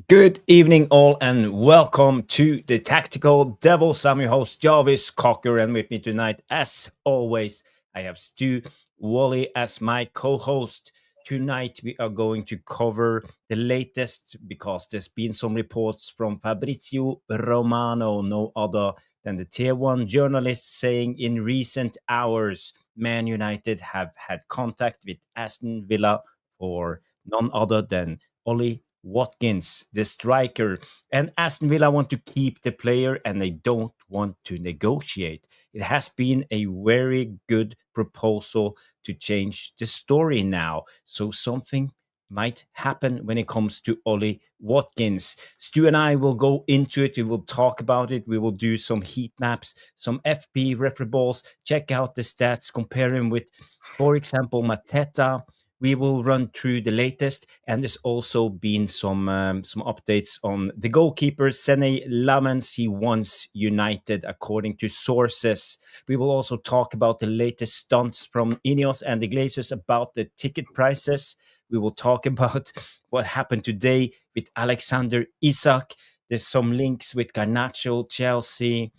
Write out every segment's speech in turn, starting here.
Good evening, all, and welcome to the Tactical Devils. I'm your host, Jarvis Cocker, and with me tonight, as always, I have Stu Wally as my co-host. Tonight, we are going to cover the latest because there's been some reports from Fabrizio Romano, no other than the Tier 1 journalist, saying in recent hours, Man United have had contact with Aston Villa for none other than Ollie Watkins, the striker. And Aston Villa want to keep the player and they don't want to negotiate. It has been a very good proposal to change the story now. So something might happen when it comes to Ollie Watkins. Stu and I will go into it. We will talk about it. We will do some heat maps, some FP referee check out the stats, compare him with, for example, Mateta. We will run through the latest, and there's also been some updates on the goalkeeper, Lemmens. He wants United, according to sources. We will also talk about the latest stunts from Ineos and the Glazers about the ticket prices. We will talk about what happened today with Alexander Isak. There's some links with Garnacho, Chelsea,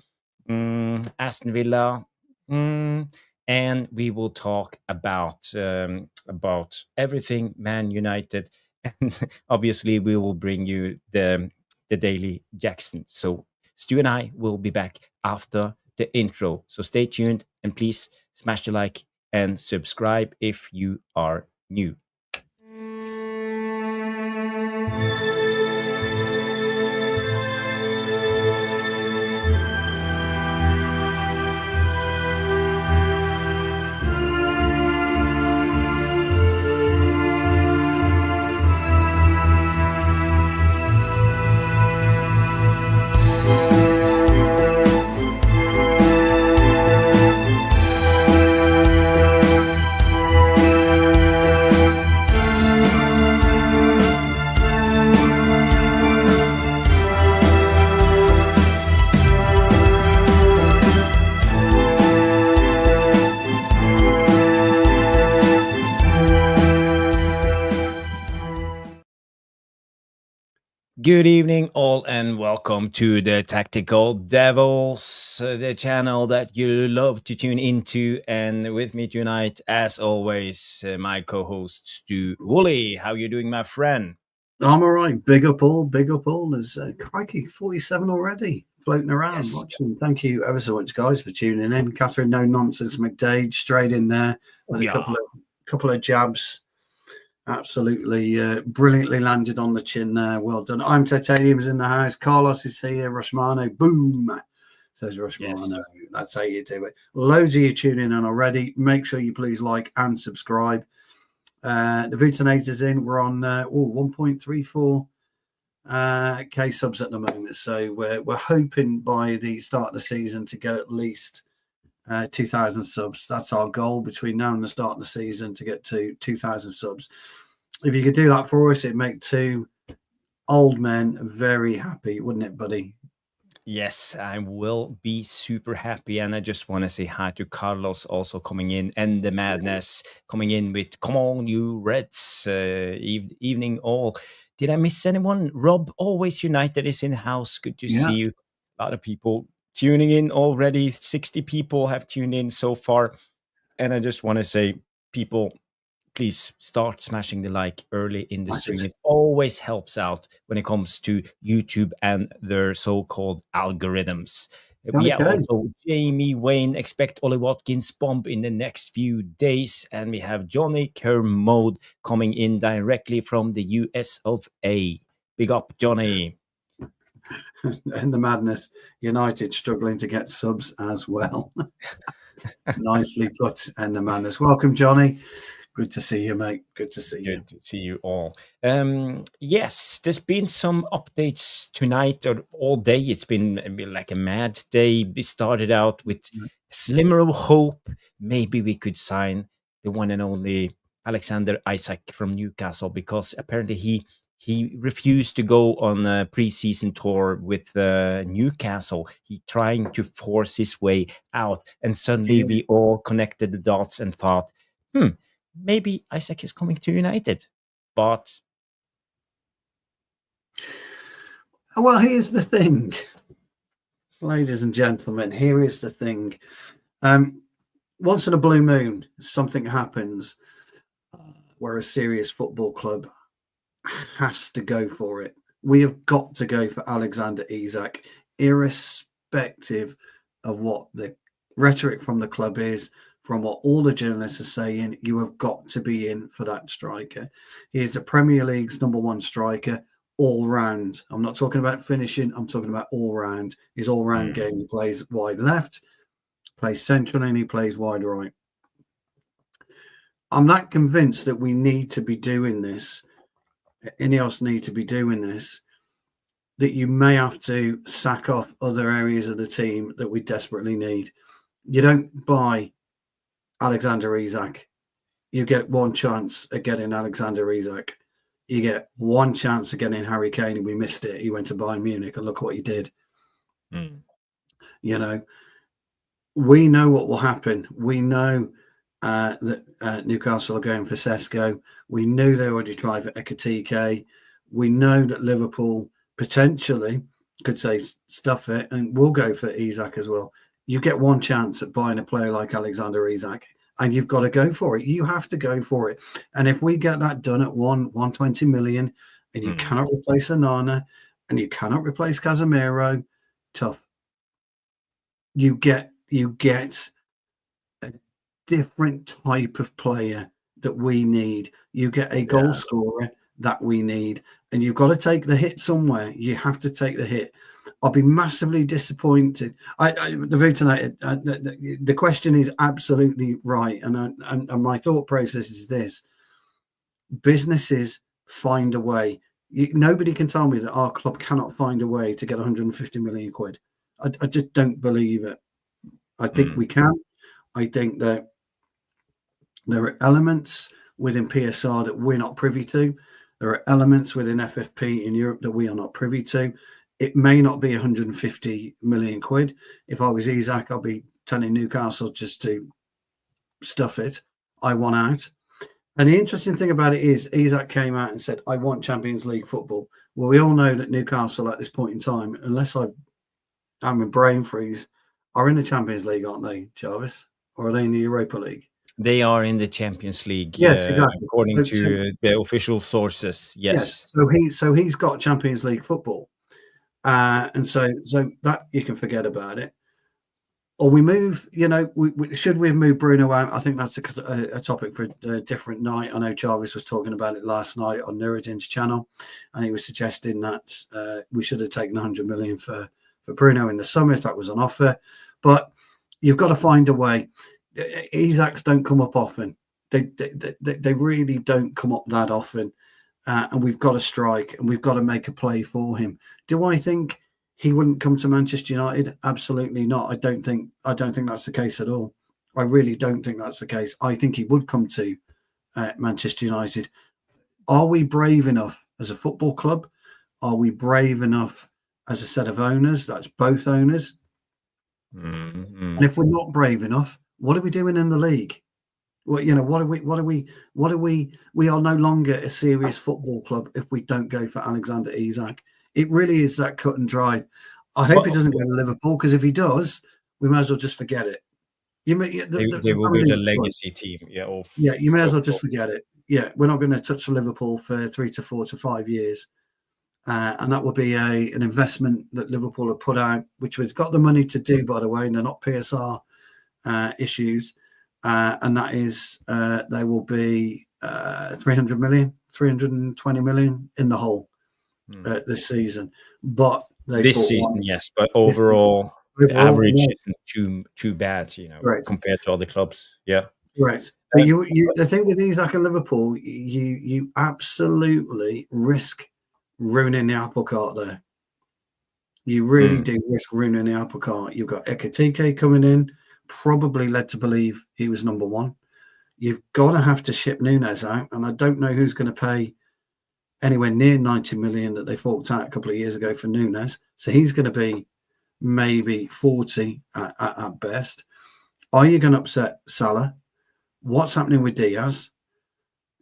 Aston Villa. And we will talk about everything Man United, and obviously we will bring you the Daily Jackson. So Stu and I will be back after the intro. So stay tuned and please smash the like and subscribe if you are new. Good evening, all, and welcome to the Tactical Devils, the channel that you love to tune into. And with me tonight, as always, my co-host Stu Woolley. How you doing, my friend? I'm all right. Big up all. There's crikey, 47 already floating around watching. Thank you ever so much, guys, for tuning in. Catherine No Nonsense McDade straight in there with a couple of jabs. Absolutely brilliantly landed on the chin there. Well done. I'm Titanium's in the house. Carlos is here. Rushmano, boom, says Rushmano. Yes. That's how you do it. Loads of you tuning in already. Make sure you please like and subscribe. The Vutinator's in. We're on 1.34 K subs at the moment. So we're hoping by the start of the season to get at least 2,000 subs. That's our goal between now and the start of the season, to get to 2,000 subs. If you could do that for us, it'd make two old men very happy, wouldn't it, buddy? Yes, I will be super happy. And I just want to say hi to Carlos also coming in, and the madness coming in with, come on, you Reds, evening all. Did I miss anyone? Rob, Always United, is in the house. Good to see you. A lot of people tuning in already. 60 people have tuned in so far. And I just want to say, people, please start smashing the like early in the stream. It always helps out when it comes to YouTube and their so-called algorithms. Also Jamie Wayne, expect Ollie Watkins bump in the next few days. And we have Johnny Kermode coming in directly from the US of A. Big up, Johnny. And the madness, United struggling to get subs as well. Nicely put, and the madness. Welcome, Johnny. Good to see you, mate. Good to see you. Good to see you all. Yes, there's been some updates tonight or all day. It's been like a mad day. We started out with a slimmer of hope. Maybe we could sign the one and only Alexander Isak from Newcastle, because apparently he refused to go on a preseason tour with Newcastle. He trying to force his way out. And suddenly we all connected the dots and thought, maybe Isak is coming to United. But Well, here's the thing, ladies and gentlemen. Here is the thing. Once in a blue moon, something happens where a serious football club has to go for it. We have got to go for Alexander Isak, irrespective of what the rhetoric from the club is, from what all the journalists are saying. You have got to be in for that striker. He is the Premier League's #1 striker all round. I'm not talking about finishing. I'm talking about all round. His all round game. He plays wide left, plays central, and he plays wide right. I'm not convinced that we need to be doing this. Ineos need to be doing this, that you may have to sack off other areas of the team that we desperately need. You don't buy Alexander Isak. You get one chance at getting Alexander Isak. You get one chance of getting Harry Kane, and we missed it. He went to Bayern Munich, and look what he did. You know, we know what will happen. We know that Newcastle are going for Cesko. We knew they already tried for Ekitike. We know that Liverpool potentially could say stuff it and we'll go for Isak as well. You get one chance at buying a player like Alexander Isak, and you've got to go for it. You have to go for it. And if we get that done at 120 million, and you cannot replace Onana, and you cannot replace Casemiro, tough. You get a different type of player that we need. You get a goal scorer that we need, and you've got to take the hit somewhere. You have to take the hit. I'll be massively disappointed. The question is absolutely right, and my thought process is this: businesses find a way. Nobody can tell me that our club cannot find a way to get 150 million quid. I just don't believe it. I think we can. I think that there are elements within PSR that we're not privy to. There are elements within FFP in Europe that we are not privy to. It may not be 150 million quid. If I was Isak, I'll be telling Newcastle just to stuff it. I want out. And the interesting thing about it is Isak came out and said, I want Champions League football. Well, we all know that Newcastle at this point in time, unless I'm a brain freeze, are in the Champions League, aren't they, Jarvis? Or are they in the Europa League? They are in the Champions League, yes, exactly. according to the official sources. Yes. So he's got Champions League football, and so that you can forget about it. Or we move. Should we have moved Bruno out? I think that's a topic for a different night. I know Jarvis was talking about it last night on Nuruddin's channel, and he was suggesting that we should have taken 100 million for Bruno in the summer if that was on offer. But you've got to find a way. Isaks don't come up often. They really don't come up that often, and we've got to strike and we've got to make a play for him. Do I think he wouldn't come to Manchester United? Absolutely not. I don't think that's the case at all. I really don't think that's the case. I think he would come to Manchester United. Are we brave enough as a football club? Are we brave enough as a set of owners? That's both owners. And if we're not brave enough, what are we doing in the league? Well, what are we? We are no longer a serious football club if we don't go for Alexander Isak. It really is that cut and dry. I hope he doesn't go to Liverpool, because if he does, we may as well just forget it. They will be the legacy team. You may as well just forget it. Yeah, we're not going to touch Liverpool for 3 to 4 to 5 years. And that will be an investment that Liverpool have put out, which we've got the money to do, by the way, and they're not PSR issues. And that is, they will be 300 million, 320 million in the hole this season. But this season, yes, but overall the average isn't too bad, right, compared to other clubs. Yeah, right. The thing with Isak and Liverpool, you absolutely risk ruining the apple cart there. You really do risk ruining the apple cart. You've got Ekitike coming in, probably led to believe he was number one. You've got to have to ship Núñez out, and I don't know who's going to pay anywhere near 90 million that they forked out a couple of years ago for Núñez. So he's going to be maybe 40 at best. Are you going to upset Salah? What's happening with Diaz?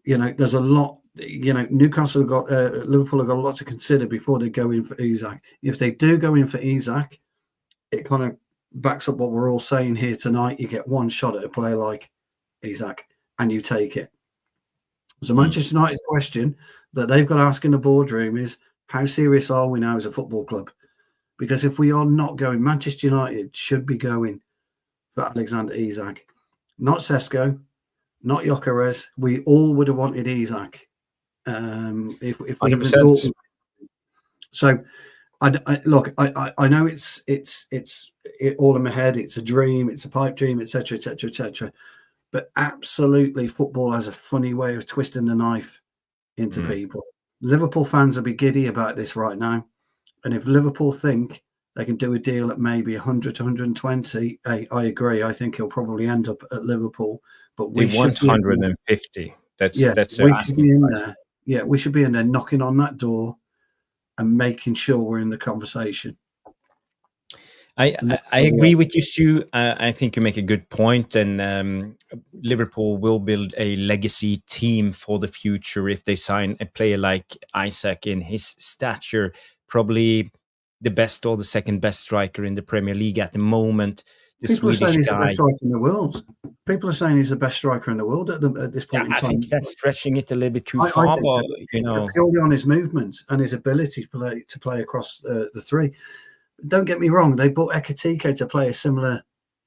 There's a lot Newcastle have got Liverpool have got a lot to consider before they go in for Isak. If they do go in for Isak, it kind of backs up what we're all saying here tonight. You get one shot at a player like Isak, and you take it. So Manchester United's question that they've got to ask in the boardroom is, how serious are we now as a football club? Because if we are not going, Manchester United should be going for Alexander Isak, not Cesko, not Gyökeres. We all would have wanted Isak. If we even thought. So, I know it's all in my head. It's a dream. It's a pipe dream, etc., etc., etc. But absolutely, football has a funny way of twisting the knife into people. Liverpool fans will be giddy about this right now, and if Liverpool think they can do a deal at maybe 100 to 120, I agree. I think he'll probably end up at Liverpool, but we want 150. That's we should be in there. Yeah, we should be in there knocking on that door and making sure we're in the conversation. I agree with you, Stu. I think you make a good point, and Liverpool will build a legacy team for the future if they sign a player like Isak in his stature, probably the best or the second best striker in the Premier League at the moment. People are saying he's the best striker in the world. People are saying he's the best striker in the world at this point in time. I think that's stretching it a little bit too far. I think so. Purely on his movement and his ability to play across the three. Don't get me wrong; they bought Ekitike to play a similar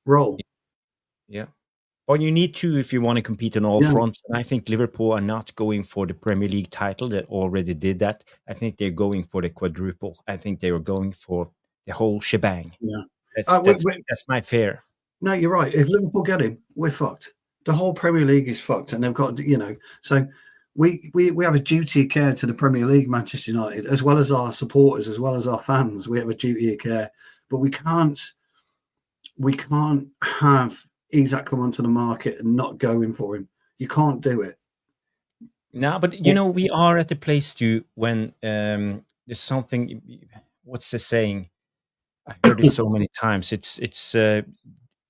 role. Yeah, well, you need to if you want to compete on all fronts. And I think Liverpool are not going for the Premier League title; they already did that. I think they're going for the quadruple. I think they were going for the whole shebang. Yeah. That's my fear. No, you're right. If Liverpool get him, we're fucked. The whole Premier League is fucked, and they've got So we have a duty of care to the Premier League, Manchester United, as well as our supporters, as well as our fans. We have a duty of care, but we can't have Isak come onto the market and not go in for him. You can't do it. No, but we are at the place to when there's something. What's the saying? I heard it so many times. It's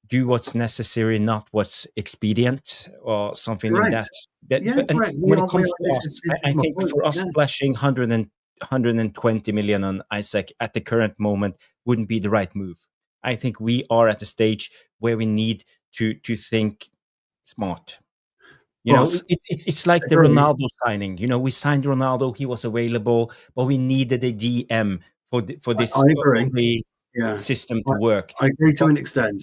do what's necessary, not what's expedient, or something like that. When it comes to us, I think for us splashing 120 million on Isak at the current moment wouldn't be the right move. I think we are at the stage where we need to think smart. It's like the Ronaldo signing. We signed Ronaldo; he was available, but we needed a DM for this. I agree. System to work. I agree to an extent.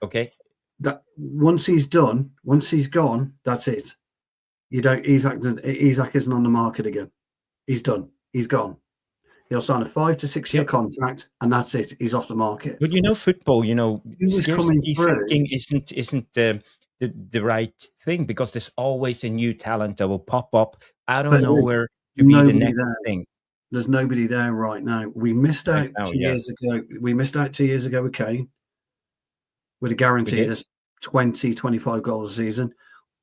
Okay. That once he's gone, that's it. Isak isn't on the market again. He's done. He's gone. He'll sign a 5 to 6 year contract, and that's it. He's off the market. But football. Scarcity thinking isn't the right thing, because there's always a new talent that will pop up out of nowhere to be the next thing. There's nobody there right now. We missed out 2 years ago. We missed out 2 years ago with Kane, with a guaranteed us 20, 25 goals a season.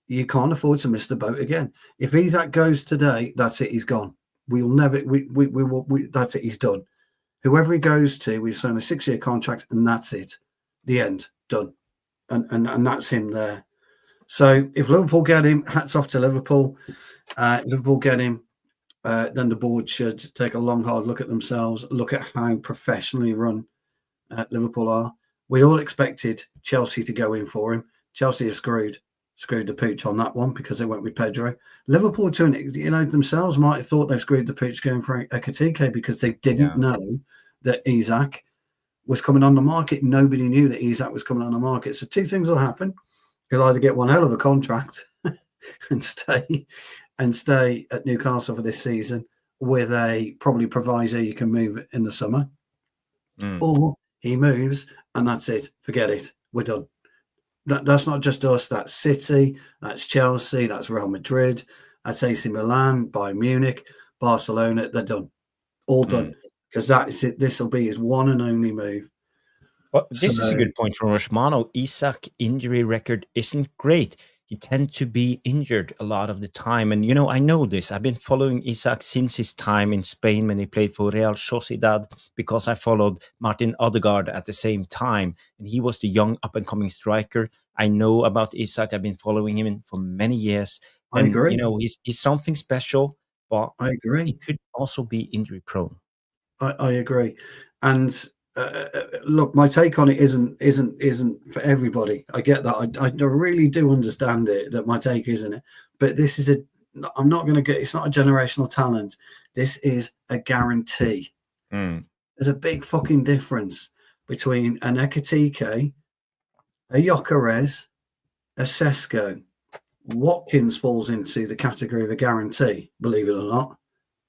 You can't afford to miss the boat again. If Isak goes today, that's it. He's gone. We'll never. We will. That's it. He's done. Whoever he goes to, we sign a 6 year contract, and that's it. The end. Done. And that's him there. So if Liverpool get him, hats off to Liverpool. Liverpool get him. Then the board should take a long, hard look at themselves, look at how professionally run Liverpool are. We all expected Chelsea to go in for him. Chelsea have screwed the pooch on that one because they went with Pedro. Liverpool, themselves might have thought they've screwed the pooch going for Ekitike because they didn't know that Isak was coming on the market. Nobody knew that Isak was coming on the market. So two things will happen. He'll either get one hell of a contract and stay at Newcastle for this season with a probably proviso you can move in the summer, or he moves and that's it. Forget it. We're done. That's not just us. That's City. That's Chelsea. That's Real Madrid. That's AC Milan, Bayern Munich, Barcelona. They're done. All done. Because that is it. This will be his one and only move. Well, this is a good point from Rashmano. Isak injury record isn't great. he tends to be injured a lot of the time. And, I know this. I've been following Isak since his time in Spain when he played for Real Sociedad, because I followed Martin Odegaard at the same time. And he was the young up-and-coming striker. I know about Isak. I've been following him for many years. I And, agree. he's something special, but I agree. he could also be injury-prone. I agree. And look, my take on it isn't for everybody. I get that. I really do understand it, that my take isn't it. But this is I'm not going to get, it's not a generational talent. This is a guarantee. There's a big fucking difference between an Ekitike, a Gyökeres, a Cesko. Watkins falls into the category of a guarantee, believe it or not,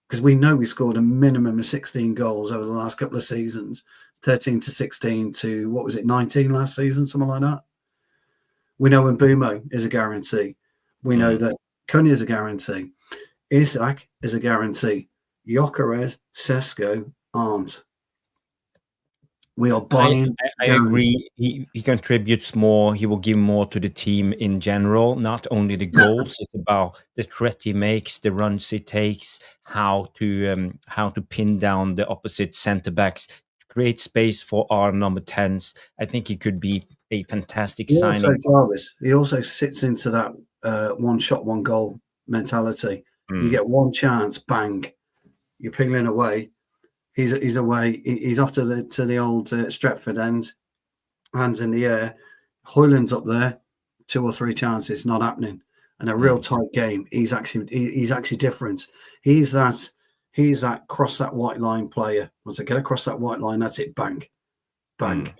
because we know we scored a minimum of 16 goals over the last couple of seasons, 13 to 16 to, what was it, 19 last season, something like that. We know Mbumo is a guarantee. We know that Cunha is a guarantee. Isak is a guarantee. Gyökeres, Cesko aren't. We are buying. I agree. He contributes more. He will give more to the team in general. Not only the goals, it's about the threat he makes, the runs he takes, how to pin down the opposite centre backs, create space for our number 10s. I think he could be a fantastic signing. Jarvis, he also sits into that one shot, one goal mentality. You get one chance, bang, you're peeling away. He's away. He's off to the old Stretford end, hands in the air. Højlund's up there, 2 or 3 chances, not happening. And a real tight game. He's actually different. He's that cross that white line player. Once I get across that white line, that's it. Bang, bang.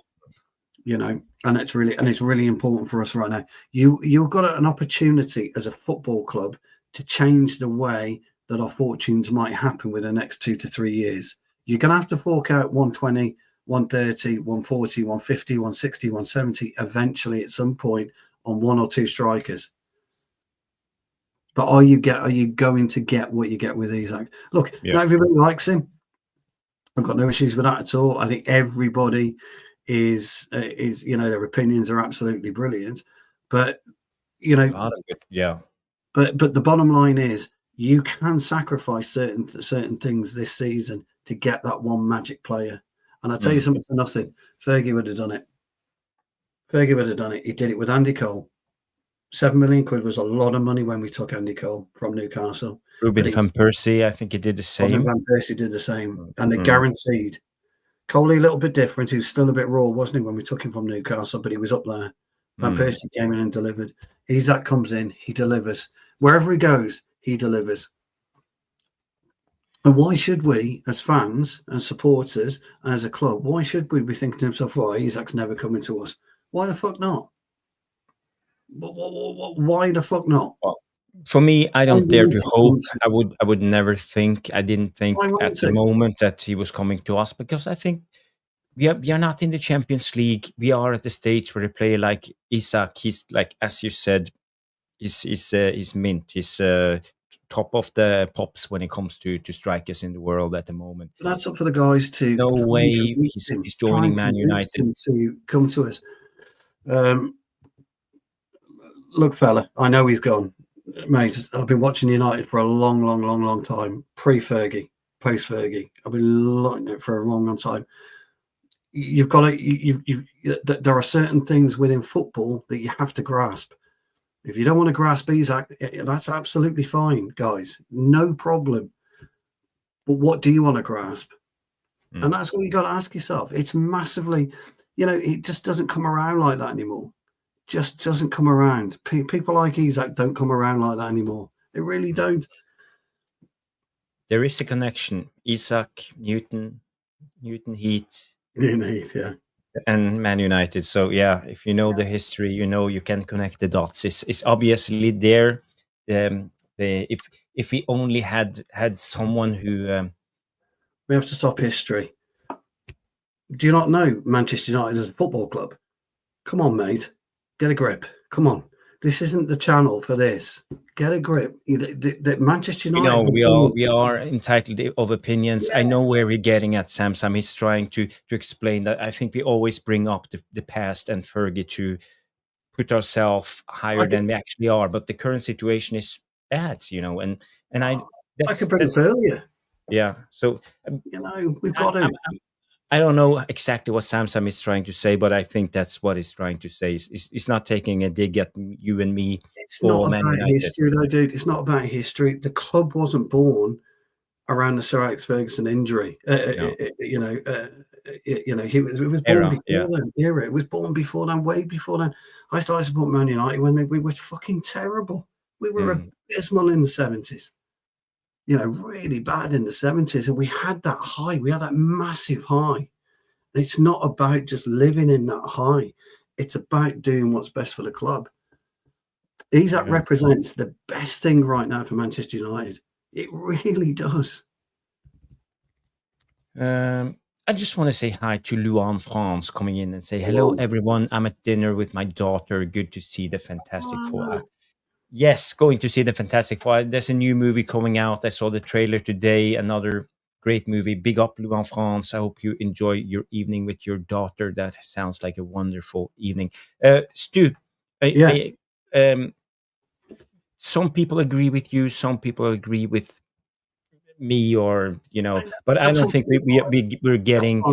And it's really important for us right now. You've got an opportunity as a football club to change the way that our fortunes might happen within the next 2 to 3 years. You're going to have to fork out 120, 130, 140, 150, 160, 170 eventually at some point on 1 or 2 strikers. But are you going to get what you get with Isak? Look, not everybody likes him. I've got no issues with that at all. I think everybody is their opinions are absolutely brilliant. But But the bottom line is you can sacrifice certain things this season to get that one magic player. And I'll tell you something for nothing. Fergie would have done it. He did it with Andy Cole. 7 million quid was a lot of money when we took Andy Cole from Newcastle. Ruben van Persie, I think he did the same. Van Persie did the same. And they guaranteed. Cole a little bit different. He was still a bit raw, wasn't he, when we took him from Newcastle, but he was up there. Van Persie came in and delivered. Isak comes in, he delivers. Wherever he goes, he delivers. And why should we, as fans and supporters, and as a club, why should we be thinking to himself, right, Isak's never coming to us? Why the fuck not? Why the fuck not? Well, for me, I don't dare to hope. I would never think. I didn't think at the moment that he was coming to us, because I think we are not in the Champions League. We are at the stage where a player like Isak, he's like, as you said, he's mint. He's top of the pops when it comes to strikers in the world at the moment. But that's up for the guys to. No way he's joining Man United to come to us. Look, fella, I know he's gone, mate. I've been watching United for a long time. Pre-Fergie, post-Fergie. I've been looking at it for a long time. You've got to. There are certain things within football that you have to grasp. If you don't want to grasp Isak, that's absolutely fine, guys. No problem. But what do you want to grasp? And that's what you got to ask yourself. It's massively, it just doesn't come around like that anymore. Just doesn't come around. People like Isak don't come around like that anymore. They really don't. There is a connection. Isak, Newton Heat. Yeah. And Man United. So if you know the history, you can connect the dots. It's obviously there. If we only had someone who we have to stop history. Do you not know Manchester United as a football club? Come on, mate. Get a grip. Come on. This isn't the channel for this. Get a grip. The Manchester United. We are entitled of opinions. Yeah. I know where we're getting at, Sam. He's trying to explain that. I think we always bring up the past and Fergie to put ourselves higher than we actually are. But the current situation is bad, and I could bring up earlier. Yeah. So we've got to. I don't know exactly what Samsam is trying to say, but I think that's what he's trying to say. It's not taking a dig at you and me. It's not about history, though, dude. It's not about history. The club wasn't born around the Sir Alex Ferguson injury. He was born before that era. It was born before then, way before then. I started supporting Man United when we were fucking terrible. We were abysmal in the 70s. Really bad in the 70s. And we had that high. We had that massive high. And it's not about just living in that high. It's about doing what's best for the club. Isak represents the best thing right now for Manchester United. It really does. I just want to say hi to Luan France coming in and say, hello, everyone. I'm at dinner with my daughter. Good to see the Fantastic Four. Yes, going to see the Fantastic Four. There's a new movie coming out. I saw the trailer today. Another great movie. Big up, Luan France. I hope you enjoy your evening with your daughter. That sounds like a wonderful evening. Stu, yes. Some people agree with you. Some people agree with me, but I don't think we're getting.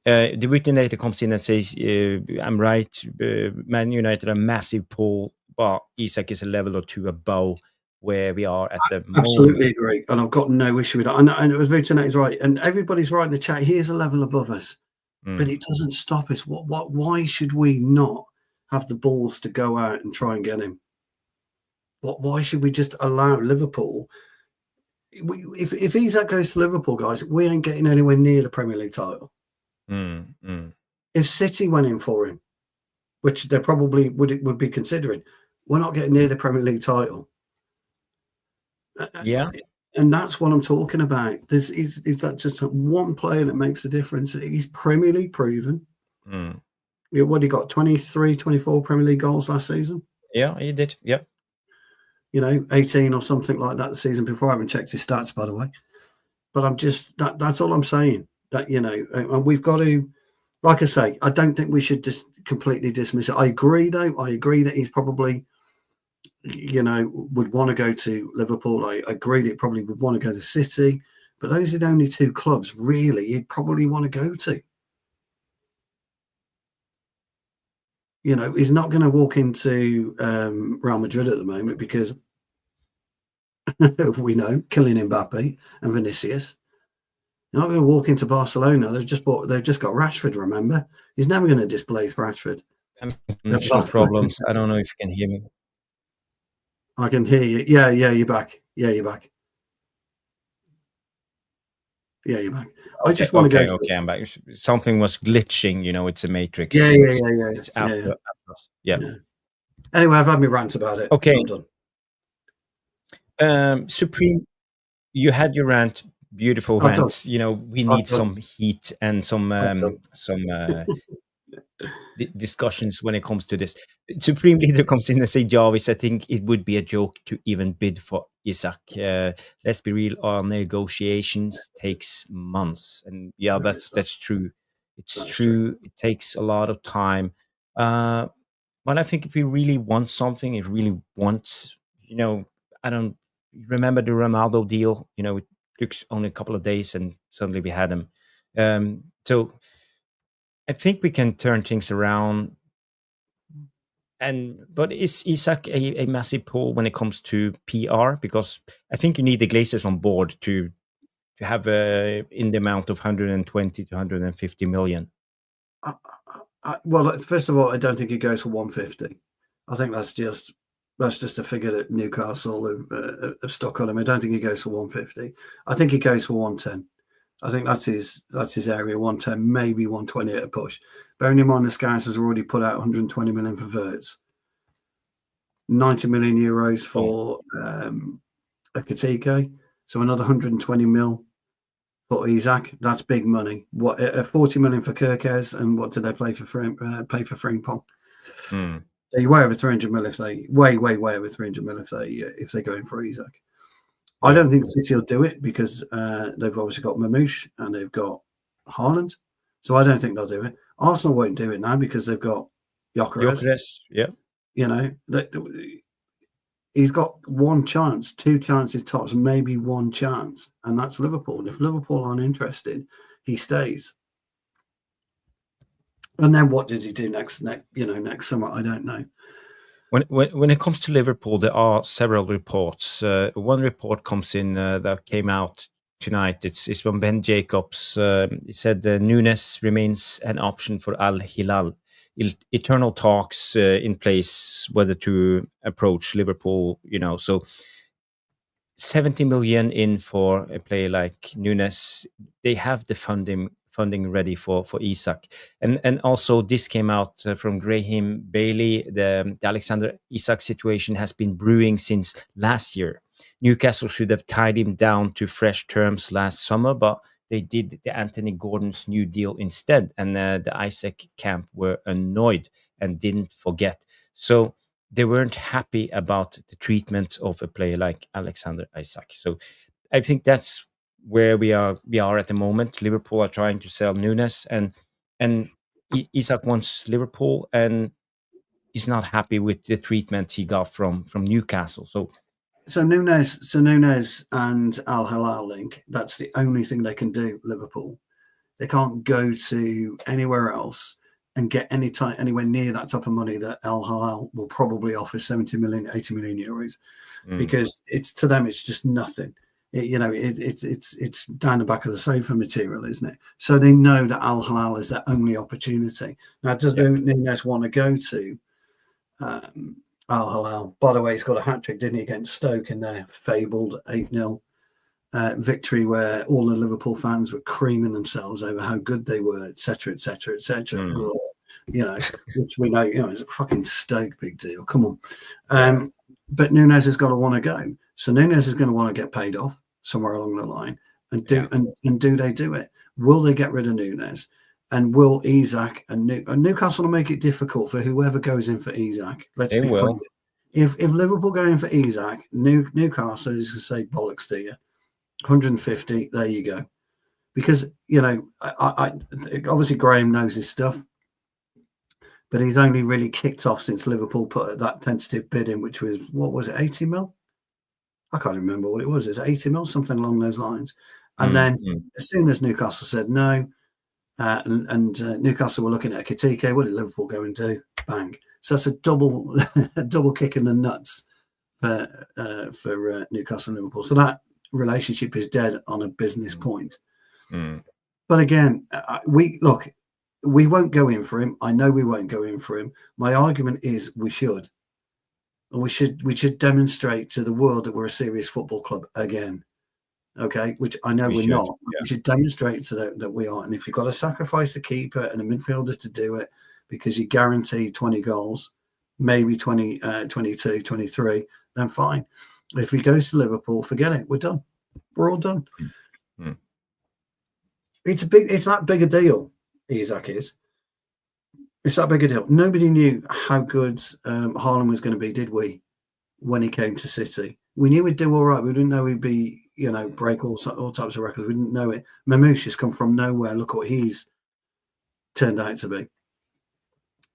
The originator comes in and says, I'm right. Man United a massive pull, but Isak is a level or two above where we are at the moment. Absolutely agree. And I've got no issue with that. And it was originator's right. And everybody's right in the chat. He is a level above us. But it doesn't stop us. Why should we not have the balls to go out and try and get him? Why should we just allow Liverpool? If Isak goes to Liverpool, guys, we ain't getting anywhere near the Premier League title. If City went in for him, which they probably would be considering, we're not getting near the Premier League title. Yeah. And that's what I'm talking about. Is that just one player that makes a difference? He's Premier League proven. What he got? 23, 24 Premier League goals last season? Yeah, he did. Yeah. 18 or something like that the season before. I haven't checked his stats, by the way. But I'm just, that's all I'm saying. That, and we've got to, like I say, I don't think we should just completely dismiss it. I agree, though. I agree that he's probably, would want to go to Liverpool. I agree that he probably would want to go to City. But those are the only two clubs, really, he'd probably want to go to. He's not going to walk into Real Madrid at the moment because we know killing Mbappe and Vinicius. They're not going to walk into Barcelona. They've just got Rashford. Remember, he's never going to displace Rashford. Connection problems. I don't know if you can hear me. I can hear you. Yeah, you're back. Yeah, you're back. I just want to go. Okay, I'm back. Something was glitching. It's a matrix. Yeah. It's after. Yeah. Anyway, I've had my rant about it. Okay. I'm done. Supreme, you had your rant. Beautiful rants. We need some heat and some discussions when it comes to this. Supreme Leader comes in and say, Jarvis, I think it would be a joke to even bid for Isak. Let's be real, our negotiations takes months. And yeah, that's true. That's true. It takes a lot of time. But I think if we really want something, it really wants, I don't remember the Ronaldo deal. It took only a couple of days and suddenly we had him. So I think we can turn things around. But is Isak a massive pull when it comes to PR? Because I think you need the Glazers on board to have in the amount of 120 to 150 million. Well, first of all, I don't think it goes for 150. I think that's just a figure that Newcastle have stuck on him. I don't think he goes for 150. I think he goes for 110. I think that's his area, 110, maybe 120 at a push. Bearing in mind the Scouts has already put out 120 million for Wirtz, 90 million euros for Ekitike, so another 120 mil for Isak. That's big money. 40 million for Kirkes, and what did they pay for Frimpong? So you way over 300 mil if they way over 300 mil if they go in for Isak. I don't think City will do it because they've obviously got Mamouche and they've got Højlund. So I don't think they'll do it. Arsenal won't do it now because they've got Gyökeres. yeah. You know, he's got one chance, two chances tops, maybe one chance, and that's Liverpool. And if Liverpool aren't interested, he stays. And then what does he do next summer? I don't know. When it comes to Liverpool, there are several reports. One report comes in that came out tonight. It's from Ben Jacobs. He said Nunes remains an option for Al Hilal. Eternal talks in place whether to approach Liverpool. So 70 million in for a player like Nunes. They have the funding ready for Isak. And also this came out from Graham Bailey. The Alexander Isak situation has been brewing since last year. Newcastle should have tied him down to fresh terms last summer, but they did the Anthony Gordon's new deal instead. And the Isak camp were annoyed and didn't forget. So they weren't happy about the treatment of a player like Alexander Isak. So I think that's where we are at the moment. Liverpool are trying to sell Nunes, and Isak wants Liverpool, and he's not happy with the treatment he got from Newcastle. So Nunes and Al Hilal link. That's the only thing they can do. Liverpool, they can't go to anywhere else and get anywhere near that type of money that Al Hilal will probably offer 70 million, 80 million euros, because it's to them it's just nothing. It's down the back of the sofa material, isn't it? So they know that Al Hilal is their only opportunity. Now, does Nunes want to go to Al Hilal? By the way, he's got a hat trick, didn't he, against Stoke in their fabled 8-0 victory, where all the Liverpool fans were creaming themselves over how good they were, etc., etc., etc. Which we know, is a fucking Stoke big deal. Come on. But Nunes has got to want to go. So Nunes is going to want to get paid off somewhere along the line. And do they do it? Will they get rid of Nunes? And will Isak and Newcastle will make it difficult for whoever goes in for Isak? Let's be clear. If Liverpool go in for Isak, Newcastle is going to say bollocks to you. 150, there you go. Because, I obviously Graham knows his stuff, but he's only really kicked off since Liverpool put that tentative bid in, which was, what was it, 80 mil? I can't remember what it was. It's 80 mil, something along those lines. And then as soon as Newcastle said no, and Newcastle were looking at a Kitike, what did Liverpool go and do? Bang. So that's a double kick in the nuts for Newcastle and Liverpool. So that relationship is dead on a business point. But again, we won't go in for him. I know we won't go in for him. My argument is we should. And we should demonstrate to the world that we're a serious football club again. Okay, which I know we're not. Yeah. We should demonstrate that we are. And if you've got to sacrifice the keeper and the midfielder to do it, because you guarantee 20 goals, maybe 20, 22, 23, then fine. If he goes to Liverpool, forget it. We're done. We're all done. It's that big a deal, Isak is. It's that big a deal. Nobody knew how good Højlund was going to be, did we, when he came to City? We knew he'd do all right. We didn't know he'd be, break all types of records. We didn't know it. Mamouche has come from nowhere. Look what he's turned out to be.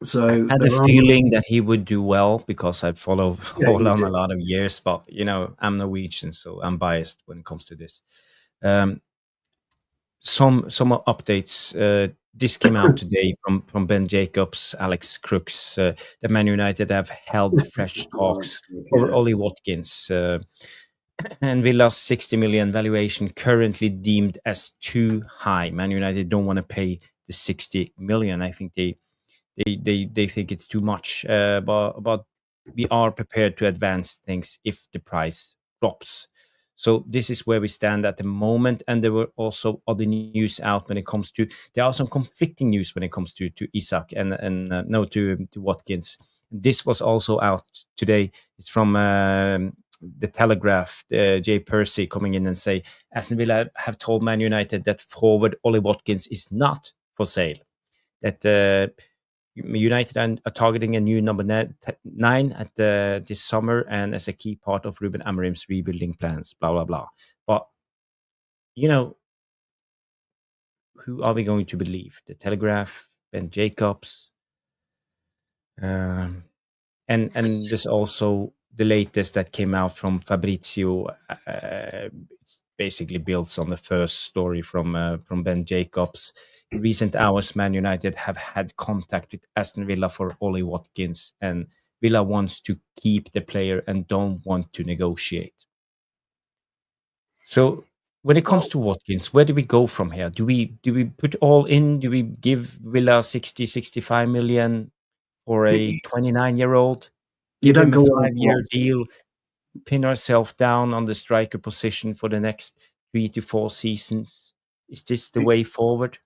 So I had a feeling that he would do well because I've followed Højlund a lot of years, but I'm Norwegian, so I'm biased when it comes to this. Some updates. This came out today from Ben Jacobs, Alex Crooks. That Man United have held fresh talks over Ollie Watkins. And Villa's 60 million valuation currently deemed as too high. Man United don't want to pay the 60 million. I think they think it's too much. But we are prepared to advance things if the price drops. So this is where we stand at the moment. And there were also other news out when it comes to. There are some conflicting news when it comes to Isak to Watkins. This was also out today. It's from the Telegraph. Jay Percy coming in and say Aston Villa have told Man United that forward Ollie Watkins is not for sale. That United are targeting a new number 9 at this summer and as a key part of Ruben Amorim's rebuilding plans, blah, blah, blah. But, who are we going to believe? The Telegraph, Ben Jacobs? And there's also the latest that came out from Fabrizio. Basically builds on the first story from Ben Jacobs. In recent hours, Man United have had contact with Aston Villa for Ollie Watkins, and Villa wants to keep the player and don't want to negotiate. So when it comes to Watkins, where do we go from here? Do we put all in? Do we give Villa 65 million for a 29-year-old? You Give don't him a go all in 5-year deal, pin ourselves down on the striker position for the next 3 to 4 seasons? Is this the way forward?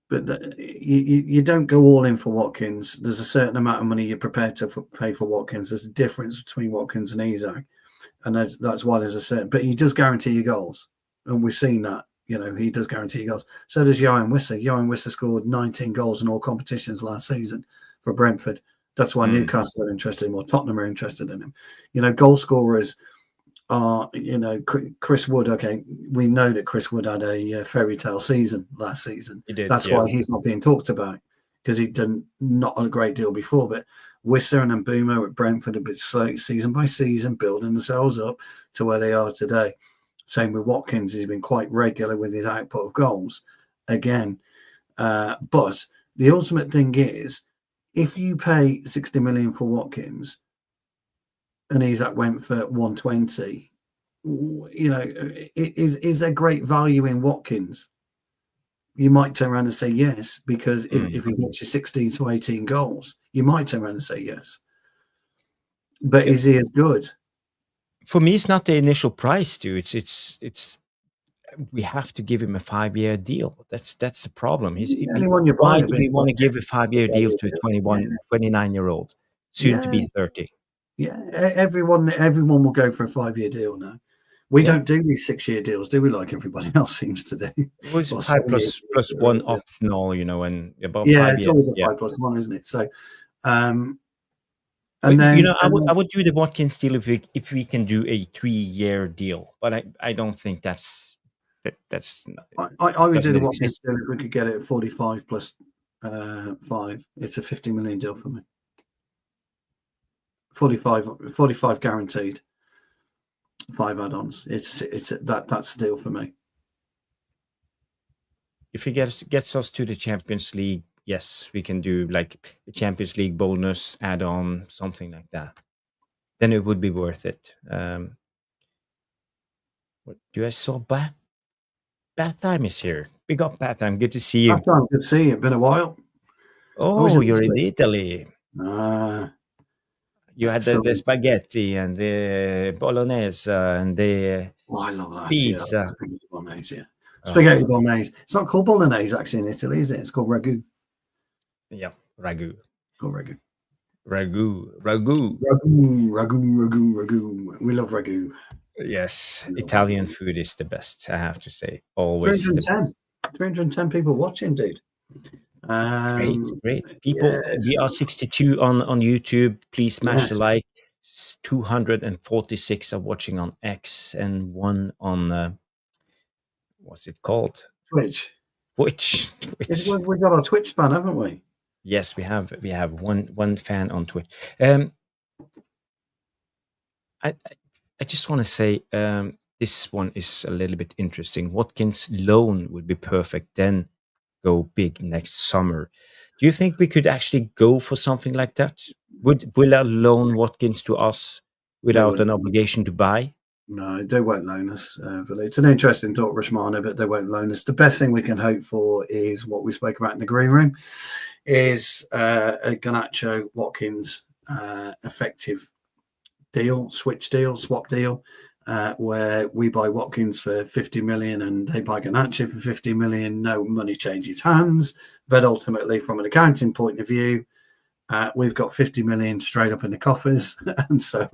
But you don't go all in for Watkins. There's a certain amount of money you're prepared to pay for Watkins. There's a difference between Watkins and Isak, and that's why there's a certain. But he does guarantee you goals, and we've seen that. You know, he does guarantee you goals. So does Johan Wissa. Johan Wissa scored 19 goals in all competitions last season for Brentford. That's why Newcastle are interested in him, or Tottenham are interested in him. You know, goal scorers are, you know, Chris Wood. Okay, we know that Chris Wood had a fairy tale season last season. He did, That's why he's not being talked about, because he'd done not a great deal before. But Wissa and Mbeumo at Brentford have been slow, season by season, building themselves up to where they are today. Same with Watkins. He's been quite regular with his output of goals again. But the ultimate thing is, if you pay 60 million for Watkins and Isak went for 120, you know, is there great value in Watkins? You might turn around and say yes, because if he gets you 16 to 18 goals, you might turn around and say yes. But is he as good? For me, it's not the initial price, dude. It's we have to give him a 5-year deal. That's the problem. Why do we want to give a 5-year deal to a 29-year-old, soon to be 30? Yeah, everyone will go for a 5-year deal now. We don't do these 6-year deals, do we? Like everybody else seems to do. It was 5 plus 1 optional, you know, and about 5 years. It's always a 5 plus 1, isn't it? So, and then, you know, I would do the Watkins deal if we can do a 3-year deal, but I don't think that's. I would do the Watkins deal if we could get it at 45 plus 5. It's a 50 million deal for me. 45 guaranteed. 5 add-ons. That's the deal for me. If he gets us to the Champions League, yes, we can do like the Champions League bonus add-on, something like that. Then it would be worth it. What do I saw? Bad Time is here. Big up, Bad Time. Good to see you. Bad Time, good to see you. Been a while. Oh, you're in Italy. You had the spaghetti and the bolognese and the I love that. pizza. Spaghetti bolognese, Spaghetti bolognese. It's not called bolognese actually in Italy, is it? It's called ragu. Yeah, ragu. It's called ragu. Ragu. We love ragu. Yes, Italian food is the best, I have to say. Always 310 people watching, dude. Great. People, we are 62 on YouTube. Please smash the like. 246 are watching on X and 1 on, what's it called? Twitch. Twitch. We've got our Twitch fan, haven't we? Yes, we have one fan on Twitch. I just want to say this one is a little bit interesting. Watkins' loan would be perfect, then go big next summer. Do you think we could actually go for something like that? Would Villa loan Watkins to us without an obligation to buy? No, they won't loan us. It's an interesting thought, Rashmana, but they won't loan us. The best thing we can hope for is what we spoke about in the green room, is a Garnacho Watkins effective deal, swap deal, where we buy Watkins for 50 million and they buy Garnacho for 50 million. No money changes hands, but ultimately, from an accounting point of view, we've got 50 million straight up in the coffers, and so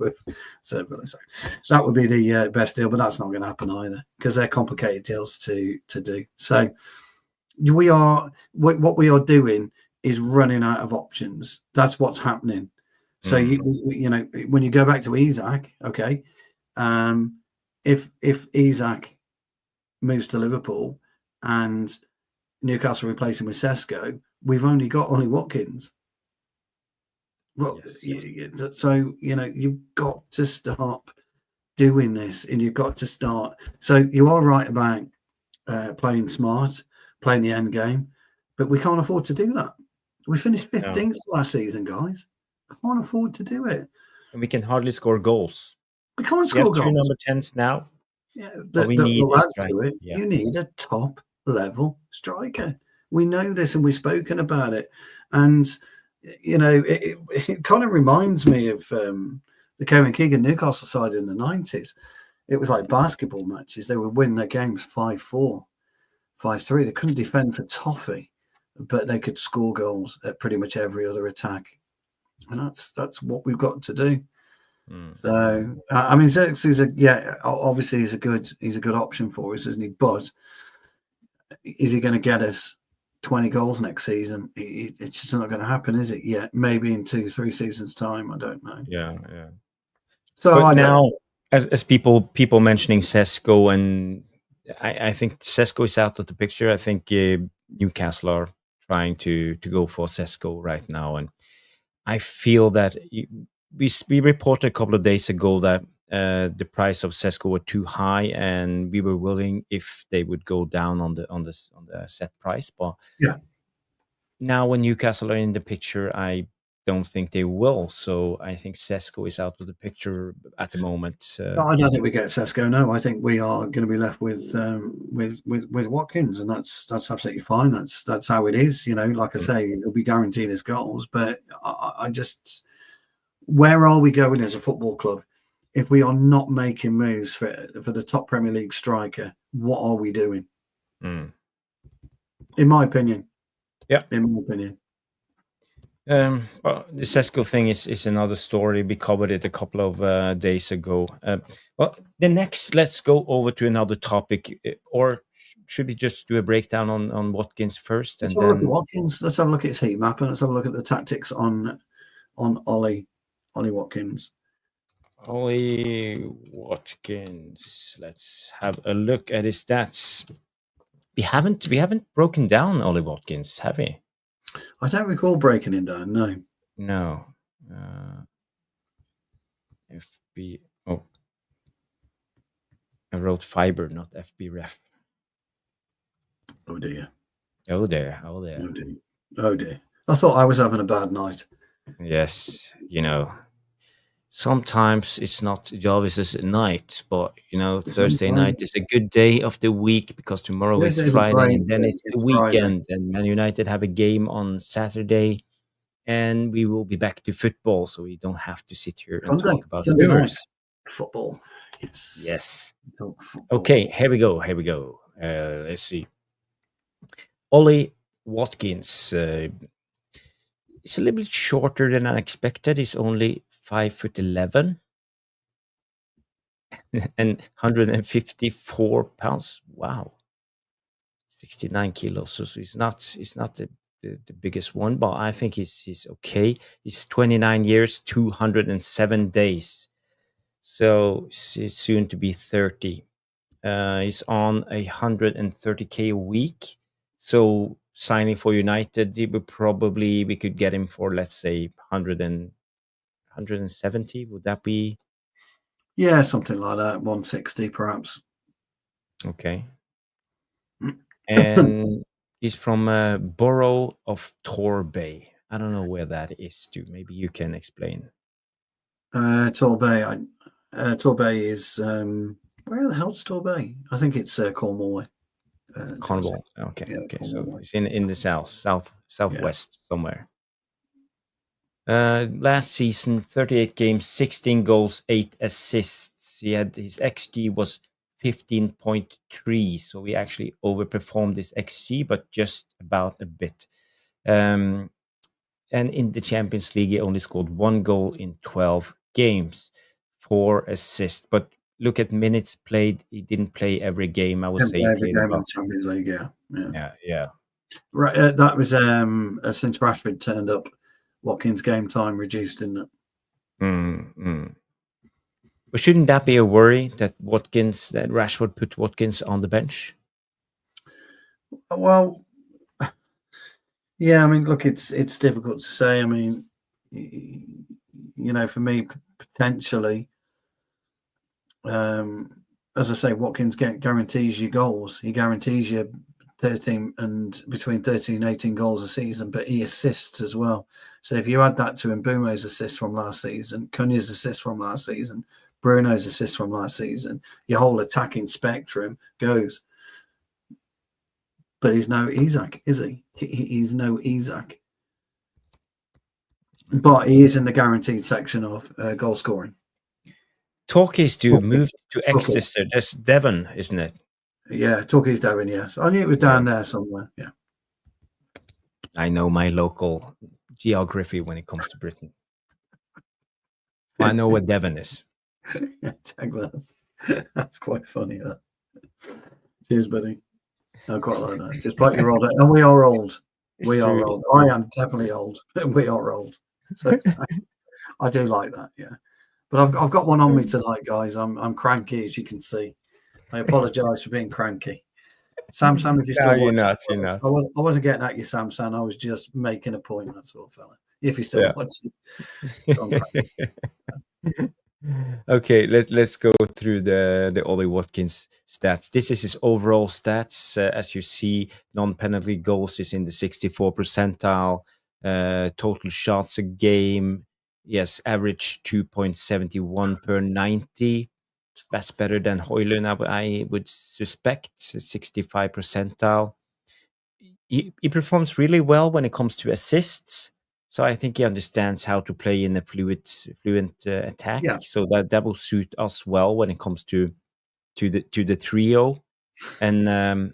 that would be the best deal. But that's not going to happen either, because they're complicated deals to do. So what we are doing is running out of options. That's what's happening. So you know, when you go back to Isak, okay, if Isak moves to Liverpool and Newcastle replace him with Cesko, we've only got Ollie Watkins. Well, Yes. so you've got to stop doing this, and you've got to start. So you are right about playing smart, playing the end game, but we can't afford to do that. We finished 15th last season, guys. Can't afford to do it. And we can hardly score goals. We can't We have score two goals. number 10s now, Yeah, but we need will a add striker. to it. Yeah. You need a top level striker. We know this, and we've spoken about it. And it kind of reminds me of the Kevin Keegan Newcastle side in the 90s. It was like basketball matches. They would win their games 5-4, 5-3. They couldn't defend for toffee, but they could score goals at pretty much every other attack. And that's what we've got to do. So I mean, Xerxes, obviously he's a good option for us, isn't he? But is he going to get us 20 goals next season? It's just not going to happen, is it? Yeah, maybe in 2-3 seasons' time. I don't know. Yeah. So but now, as people mentioning Cesko, and I think Cesko is out of the picture. I think Newcastle are trying to go for Cesko right now, and I feel that we reported a couple of days ago that the price of Cesko were too high, and we were willing if they would go down on the set price. But yeah, now when Newcastle are in the picture, I don't think they will. So I think Cesko is out of the picture at the moment. no, I don't think we get Cesko. No, I think we are going to be left with Watkins, and that's absolutely fine. That's how it is. Like I say, he'll be guaranteed his goals. But I just, where are we going as a football club if we are not making moves for the top Premier League striker? What are we doing? In my opinion. Yeah. In my opinion. But the Cesko thing is another story. We covered it a couple of days ago. Well, let's go over to another topic, or should we just do a breakdown on Watkins first? Let's have a look at Watkins. Let's have a look at his heat map, and let's have a look at the tactics on Ollie Watkins. Ollie Watkins. Let's have a look at his stats. We haven't broken down Ollie Watkins, have we? I don't recall breaking him down. No. FB. Oh, I wrote fiber, not FB ref. Oh dear. Oh dear. Oh dear. I thought I was having a bad night. Yes, sometimes it's not Jarvis's night, but Thursday night is a good day of the week because tomorrow is Friday, and then it's the weekend, and Man United have a game on Saturday, and we will be back to football, so we don't have to sit here and talk about football. Yes. Okay, here we go. Let's see. Ollie Watkins. It's a little bit shorter than I expected. He's only 5'11" and 154 pounds. Wow, 69 kilos. So he's not the biggest one, but I think he's okay. He's 29 years, 207 days. So he's soon to be 30. He's on 130K a week. So signing for United, we could get him for, let's say, 170. Would that be? Yeah, something like that. 160 perhaps. Okay. And he's from borough of Torbay. I don't know where that is, Stu. Maybe you can explain. Torbay. Torbay is where the hell's Torbay? I think it's Cornwall. Cornwall. Okay. Yeah, okay. Cornwall. So it's in the southwest somewhere. Last season, 38 games, 16 goals, 8 assists. His XG was 15.3, so we actually overperformed this XG, but just about a bit. And in the Champions League, he only scored 1 goal in 12 games, 4 assists. But look at minutes played. He didn't play every game. I would say every game in the Champions League. Yeah. Right. That was since Rashford turned up. Watkins' game time reduced, didn't it? But shouldn't that be a worry that Rashford put Watkins on the bench? Well, yeah. I mean, look, it's difficult to say. I mean, for me, potentially, as I say, Watkins guarantees you goals. He guarantees you between 13 and 18 goals a season, but he assists as well. So if you add that to Mbeumo's assist from last season, Cunha's assist from last season, Bruno's assist from last season, your whole attacking spectrum goes. But he's no Isak, is he? He's no Isak. But he is in the guaranteed section of goal scoring. Torquay's to move to Exeter. That's Devon, isn't it? Yeah, Torquay's Devon, yes. I knew it was down there somewhere, yeah. I know my local geography when it comes to Britain. I know what Devon is. Yeah, check that. That's quite funny, that. Cheers, buddy. I quite like that. Just like you're old. And we are old. We are old. I am definitely old. We are old. So I do like that, yeah. But I've got one on me tonight, guys. I'm cranky, as you can see. I apologise for being cranky. Sam, if you're still watching, you're not. I wasn't getting at you, Sam. I was just making a point, that's all, fella. If you're still watching. Okay, let's go through the Ollie Watkins stats. This is his overall stats. As you see, non-penalty goals is in the 64 percentile. Total shots a game, yes, average 2.71 per 90. That's better than Højlund, I would suspect, 65 percentile. He performs really well when it comes to assists. So I think he understands how to play in a fluent attack. Yeah. So that will suit us well when it comes to the trio. And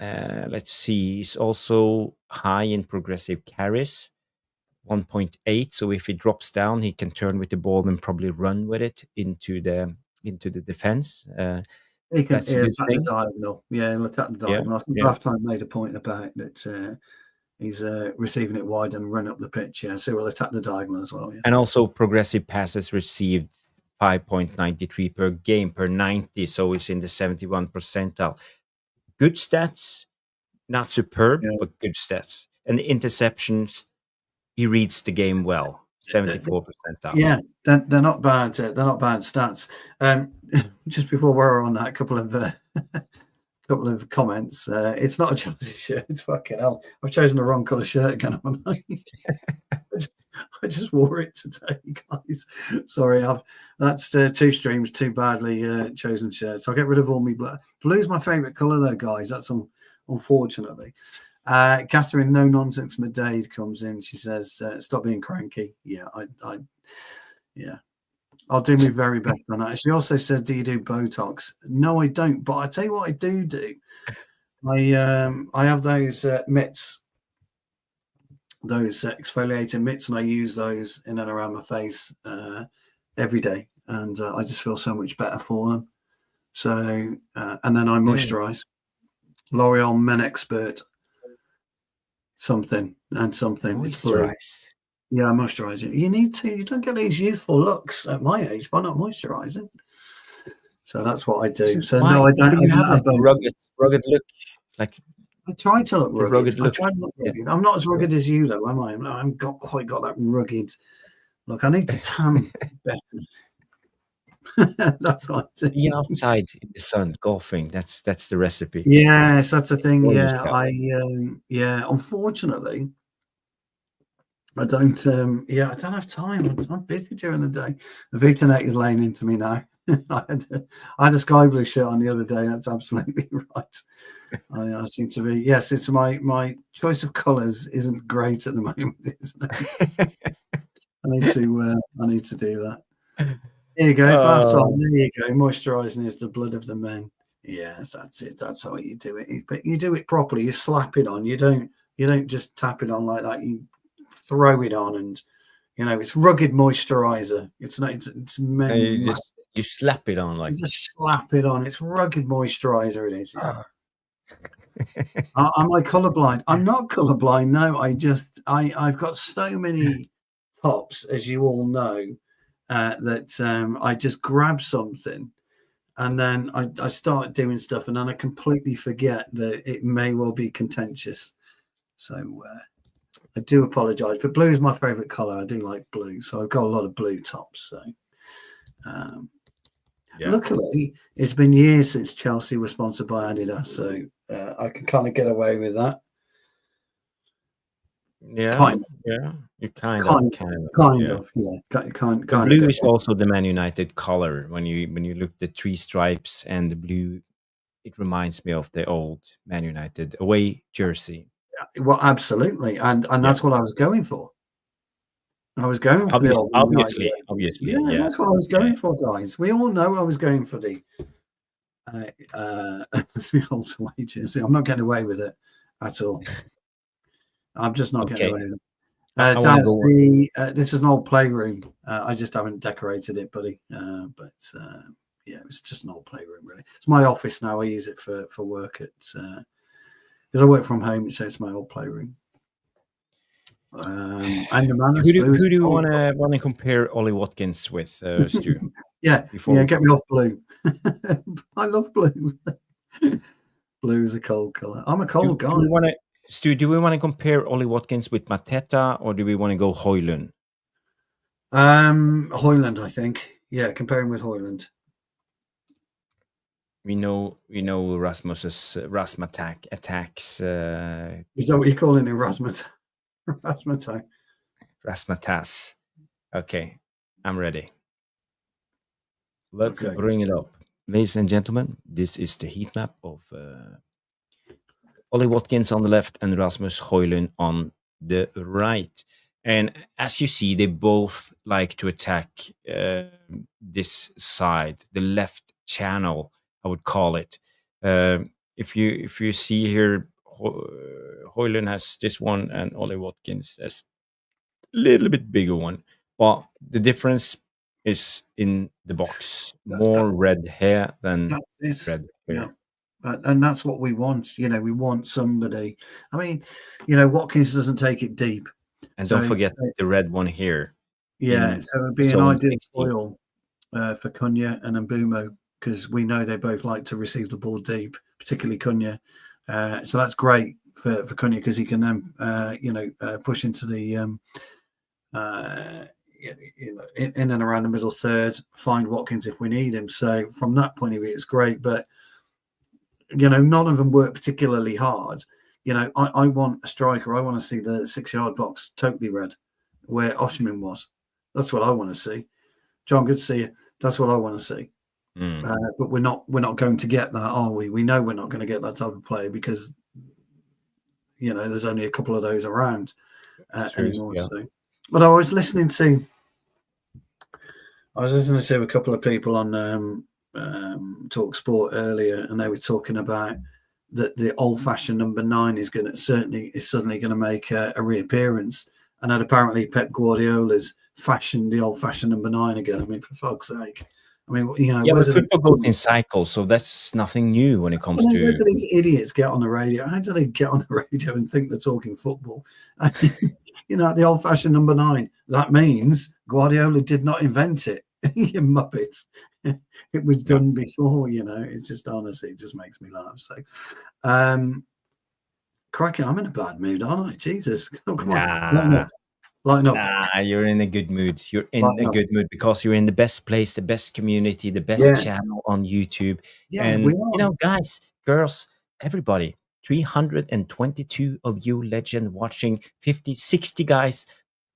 let's see, he's also high in progressive carries, 1.8. So if he drops down, he can turn with the ball and probably run with it into the defense. He can attack the diagonal. Yeah, he'll attack the diagonal. I think halftime made a point about that. He's receiving it wide and run up the pitch. Yeah, so we'll attack the diagonal as well. Yeah. And also progressive passes received 5.93 per game per 90. So it's in the 71 percentile. Good stats, not superb, but good stats. And the interceptions, he reads the game well. 74 percentile. Yeah, they're not bad. They're not bad stats. Just before we're on that, a couple of comments. It's not a Chelsea shirt. It's fucking hell. I've chosen the wrong colour shirt again. I just wore it today, guys. Sorry, that's two streams, two badly chosen shirts. I'll get rid of all my blue. Blue's my favourite colour, though, guys. That's unfortunately. Catherine No Nonsense Midday comes in. She says, "Stop being cranky." Yeah, I'll do my very best on that. She also said, "Do you do Botox?" No, I don't. But I tell you what, I do. I have those mitts, those exfoliating mitts, and I use those in and around my face every day, and I just feel so much better for them. So, and then I moisturize. L'Oreal Men Expert. Something. It's blue. Yeah, moisturising. You need to. You don't get these youthful looks at my age by not moisturising. So that's what I do. So no, I don't. You have a rugged look. Like I try to look rugged. I try to look rugged. I'm not as rugged as you, though, am I? I haven't quite got that rugged look. I need to tan better. That's what I do. Be outside in the sun, golfing. That's the recipe. Yes, that's the thing. Yeah, Unfortunately, I don't. I don't have time. I'm busy during the day. The Vitanet is laying into me now. I had a sky blue shirt on the other day. That's absolutely right. I seem to be. Yes, it's my choice of colours isn't great at the moment, isn't it? I need to do that. There you go, bath time. There you go. Moisturising is the blood of the men. Yes, that's it. That's how you do it. But you do it properly. You slap it on. You don't just tap it on like that. You throw it on, and it's rugged moisturiser. It's men's. You slap it on like. You just slap it on. It's rugged moisturiser. It is. Yeah. Am I colourblind? I'm not colourblind. No, I've got so many tops, as you all know. That I just grab something and then I start doing stuff and then I completely forget that it may well be contentious. So I do apologise, but blue is my favourite colour. I do like blue, so I've got a lot of blue tops. So, luckily, it's been years since Chelsea were sponsored by Adidas, so I can kind of get away with that. Yeah, you kind of. The blue is also the Man United color. When you look at the 3 stripes and the blue, it reminds me of the old Man United away jersey. Well, absolutely, and that's what I was going for. I was going for the old obviously. Yeah, that's what I was going for, guys. We all know I was going for the old away jersey. I'm not getting away with it at all. I'm just not getting away with it. This is an old playroom. I just haven't decorated it, buddy. But it's just an old playroom, really. It's my office now. I use it for work because I work from home, so it's my old playroom. And the man who do you want to compare Ollie Watkins with, Stu? Get me off blue. I love blue. Blue is a cold color. I'm a cold guy. Stu, do we want to compare Ollie Watkins with Mateta, or do we want to go Højlund? Højlund, I think. Yeah, comparing with Højlund. We know Rasmus's attacks. Is that what you're calling him, Rasmatas. Okay, I'm ready. Let's bring it up. Ladies and gentlemen, this is the heat map of Ollie Watkins on the left and Rasmus Højlund on the right. And as you see, they both like to attack this side, the left channel, I would call it. If you see here, Højlund has this one and Ollie Watkins has a little bit bigger one. But the difference is in the box. More red hair than red hair. Yeah. And that's what we want. We want somebody. I mean, Watkins doesn't take it deep. And don't forget the red one here. Yeah, so it'd be an ideal foil for Cunha and Mbeumo, because we know they both like to receive the ball deep, particularly Cunha. So that's great for Cunha, because he can then, push into the in and around the middle third, find Watkins if we need him. So from that point of view, it's great. But none of them work particularly hard. I want a striker. I want to see the 6-yard box totally red, where Osimhen was. That's what I want to see. John, good to see you. That's what I want to see. But we're not going to get that, are we? We know we're not going to get that type of player, because there's only a couple of those around anymore. Yeah. So, but I was listening to a couple of people on Talk Sport earlier, and they were talking about that the old-fashioned number 9 is suddenly going to make a reappearance, and that apparently Pep Guardiola's fashioned the old-fashioned number 9 again. I mean, for fuck's sake. I mean, but football goes in cycles, so that's nothing new when it comes to. Where do these idiots get on the radio? How do they get on the radio and think they're talking football? The old-fashioned number 9. That means Guardiola did not invent it. You muppets. It was done before. It's just, honestly, it just makes me laugh. So, crikey, I'm in a bad mood, aren't I? Jesus, come on. Lighten up. Nah, you're in a good mood. You're in a good mood because you're in the best place, the best community, the best channel on YouTube. Yeah, and we are. Guys, girls, everybody, 322 of you legend watching, 50, 60 guys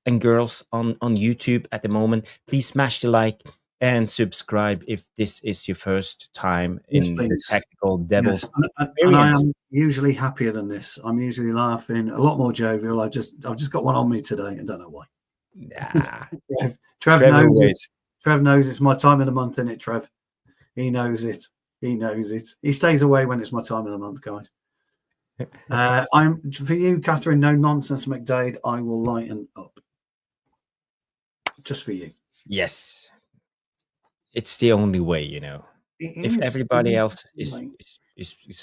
and girls on YouTube at the moment. Please smash the like and subscribe if this is your first time in the Tactical Devils experience. And I am usually happier than this. I'm usually laughing, a lot more jovial. I've just got one on me today. I don't know why. Nah. Trev knows it. Trev knows it's my time of the month, isn't it, Trev? He knows it. He knows it. He stays away when it's my time of the month, guys. I'm for you, Catherine. No nonsense, McDade. I will lighten up. Just for you. Yes. It's the only way, If everybody else is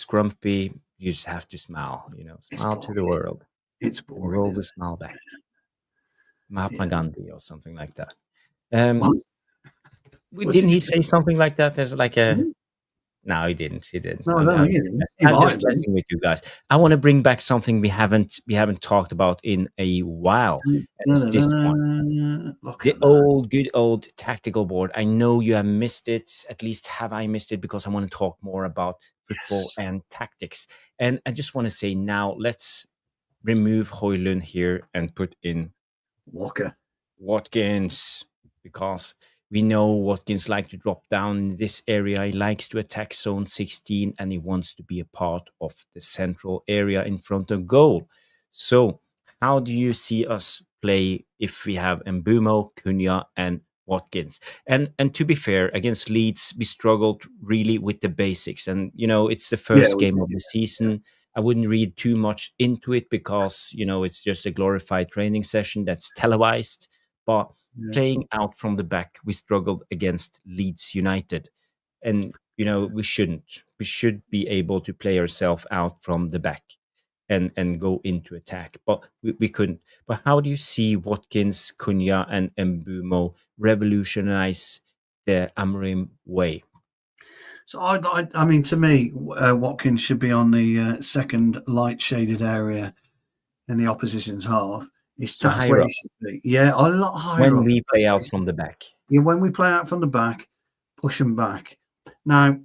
grumpy, you just have to smile, smile to the world. It's boring. Roll the smile back. Mahatma Gandhi or something like that. What? Didn't he say something like that? There's like a No, he didn't. He didn't. No, I don't think he did. I'm just messing with you guys. I want to bring back something we haven't talked about in a while. And it's this one. The good old tactical board. I know you have missed it. At least have I missed it, because I want to talk more about football and tactics. And I just want to say now, let's remove Højlund here and put in Watkins, because we know Watkins likes to drop down in this area. He likes to attack zone 16, and he wants to be a part of the central area in front of goal. So how do you see us play if we have Mbeumo, Cunha, and Watkins? And to be fair, against Leeds, we struggled really with the basics. And, it's the first game of the season. I wouldn't read too much into it, because, it's just a glorified training session that's televised. But playing out from the back, we struggled against Leeds United. And, we shouldn't. We should be able to play ourselves out from the back and go into attack. But we couldn't. But how do you see Watkins, Cunha, and Mbeumo revolutionize the Amorim way? So, I mean, to me, Watkins should be on the second light shaded area in the opposition's half. That's where he should be. Yeah, a lot higher when up. We play out from the back. Yeah, when we play out from the back, push them back. Now,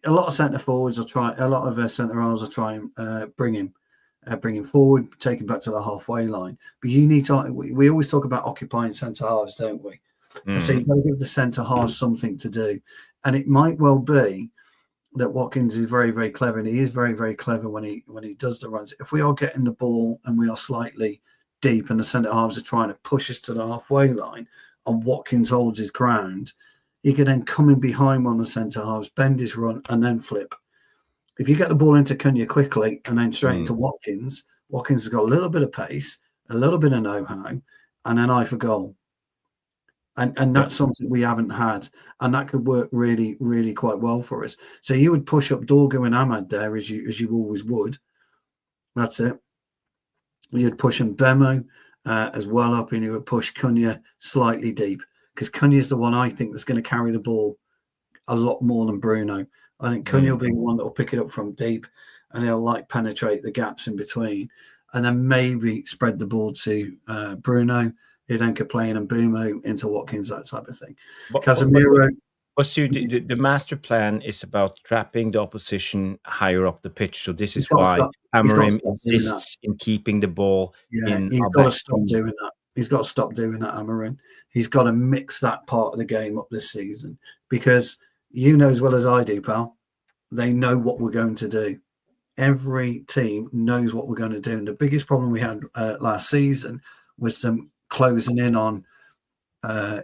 a lot of centre forwards will try. A lot of centre halves will try and bring him forward, take him back to the halfway line. But you need to. We always talk about occupying centre halves, don't we? And so you've got to give the centre halves something to do. And it might well be that Watkins is very, very clever, and he is very, very clever when he does the runs. If we are getting the ball and we are slightly deep and the centre halves are trying to push us to the halfway line, and Watkins holds his ground, he can then come in behind one of the centre halves, bend his run, and then flip. If you get the ball into Cunha quickly and then straight into Watkins has got a little bit of pace, a little bit of know-how, and an eye for goal. And that's something we haven't had, and that could work really, really quite well for us. So you would push up Dorgu and Ahmad there as you always would. That's it. You'd push Mbeumo as well up, and you would push Cunha slightly deep, because Cunha is the one I think that's going to carry the ball a lot more than Bruno. I think Cunha will be the one that will pick it up from deep, and he'll penetrate the gaps in between, and then maybe spread the ball to Bruno. He then could play in Mbeumo into Watkins, that type of thing. Casemiro. The master plan is about trapping the opposition higher up the pitch. So this is why Amorim insists in keeping the ball in. He's got to stop doing that. He's got to stop doing that, Amorim. He's got to mix that part of the game up this season, because you know as well as I do, pal, they know what we're going to do. Every team knows what we're going to do. And the biggest problem we had last season was them closing in on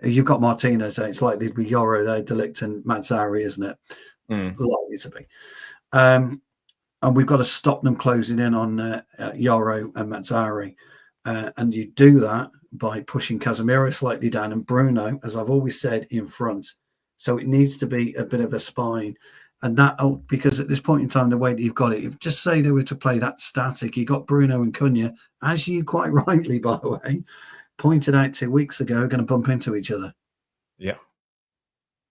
you've got Martinez, so it's likely to be Yoro there, Delict and Mazzari, isn't it? Likely to be. And we've got to stop them closing in on Yoro and Mazzari. And you do that by pushing Casemiro slightly down and Bruno, as I've always said, in front. So it needs to be a bit of a spine. And that, because at this point in time, the way that you've got it, if just say they were to play that static, you got Bruno and Cunha, as you quite rightly, by the way, pointed out 2 weeks ago, are going to bump into each other. Yeah.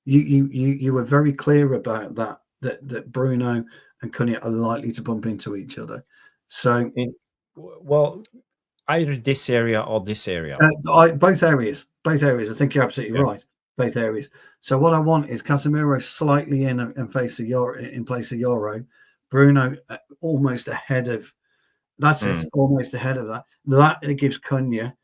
You were very clear about that Bruno and Cunha are likely to bump into each other. So, either this area or this area. Both areas. I think you're absolutely right. Both areas. So what I want is Casemiro slightly in place of Yoro, Bruno almost ahead of. That's it, almost ahead of that. That gives Cunha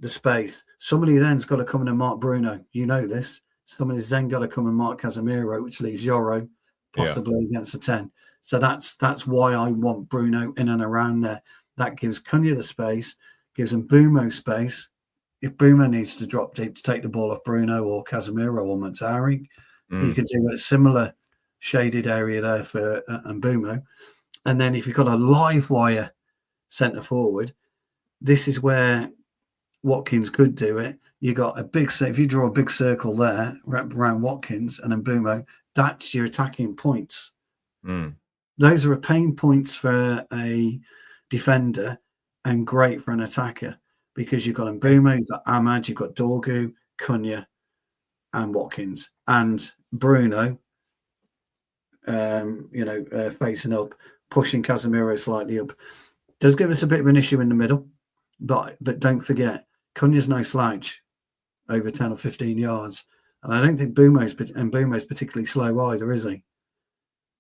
the space. Somebody then's got to come in and mark Bruno. You know this. Somebody's then got to come and mark Casemiro, which leaves Yoro possibly against the 10. So that's why I want Bruno in and around there. That gives Cunha the space, gives Mbeumo space. If Mbeumo needs to drop deep to take the ball off Bruno or Casemiro or Mazzari, you could do a similar shaded area there for Mbeumo. And then if you've got a live wire centre forward, this is where Watkins could do it. You got a big, if you draw a big circle there around Watkins and Mbeumo, that's your attacking points. Those are pain points for a defender and great for an attacker, because you've got Mbeumo, you've got Ahmad, you've got Dorgu, Cunha, and Watkins, and Bruno facing up, pushing Casemiro slightly up. Does give us a bit of an issue in the middle, but don't forget, Cunha's no slouch over 10 or 15 yards. And I don't think Bumo's particularly slow either, is he?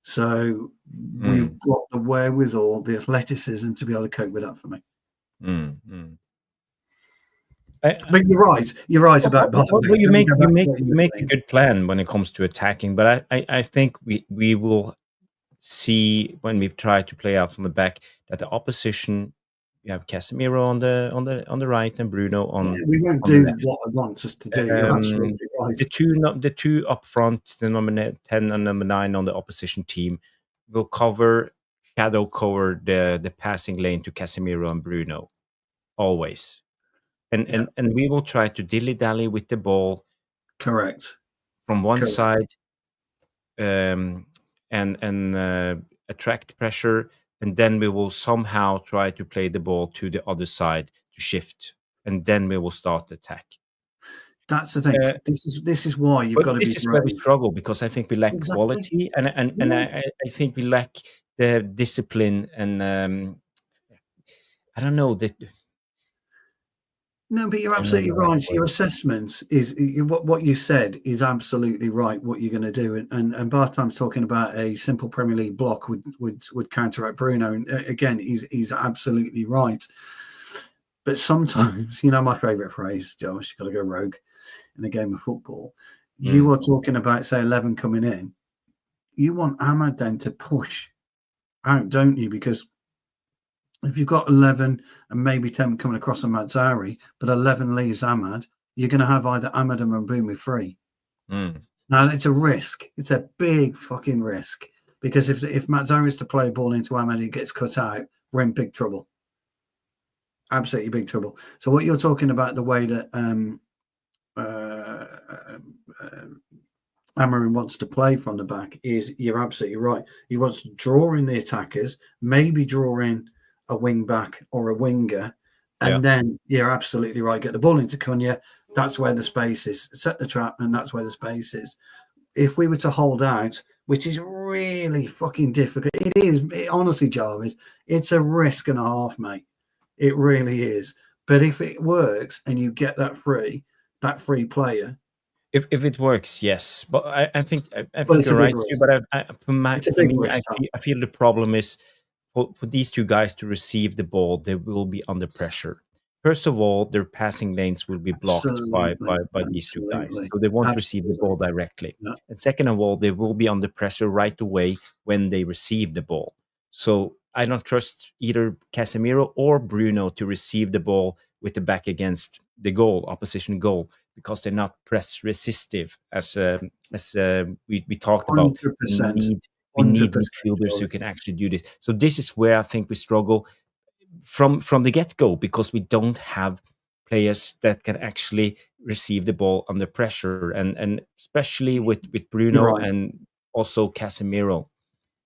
So we've got the wherewithal, the athleticism to be able to cope with that for me. But you're right about you make a good plan when it comes to attacking, but I think we will see when we try to play out from the back that the opposition, you have Casemiro on the right and Bruno on. Yeah, we won't do what I want us to do. You're absolutely right. The two up front, the number 10 and number 9 on the opposition team, will shadow cover the passing lane to Casemiro and Bruno, always. And we will try to dilly-dally with the ball. Correct. From one side, and attract pressure, and then we will somehow try to play the ball to the other side to shift, and then we will start the attack. That's the thing. This is why you've got to be brave. This is where we struggle, because I think we lack quality, and I think we lack the discipline, and I don't know that. No, but you're absolutely right. Your assessment is what you said is absolutely right. What you're going to do, and Bartham's talking about a simple Premier League block would counteract Bruno. And again, he's absolutely right. But sometimes, my favourite phrase, Josh, you've got to go rogue in a game of football. You are talking about, say, 11 coming in. You want Ahmad then to push out, don't you? Because if you've got 11 and maybe 10 coming across on Mazzari, but 11 leaves Ahmad, you're going to have either Ahmad and Mbumi free. Now, it's a risk. It's a big fucking risk. Because if Mazzari is to play a ball into Ahmad, he gets cut out, we're in big trouble. Absolutely big trouble. So what you're talking about, the way that Amorim wants to play from the back, is you're absolutely right. He wants to draw in the attackers, maybe draw in a wing back or a winger, and then you're absolutely right, get the ball into Cunha. That's where the space is. Set the trap, and that's where the space is. If we were to hold out, which is really fucking difficult, honestly, Jarvis, it's a risk and a half, mate. It really is. But if it works and you get that free player, if it works, yes. But I think you're right, Stu. But I feel the problem is for these two guys to receive the ball, they will be under pressure. First of all, their passing lanes will be blocked by these two guys, so they won't receive the ball directly. No. And second of all, they will be under pressure right away when they receive the ball. So I don't trust either Casemiro or Bruno to receive the ball with the back against the opposition goal, because they're not press resistive, as we talked about. 100%. We need midfielders who can actually do this. So this is where I think we struggle from the get-go, because we don't have players that can actually receive the ball under pressure, and especially with Bruno and also Casemiro.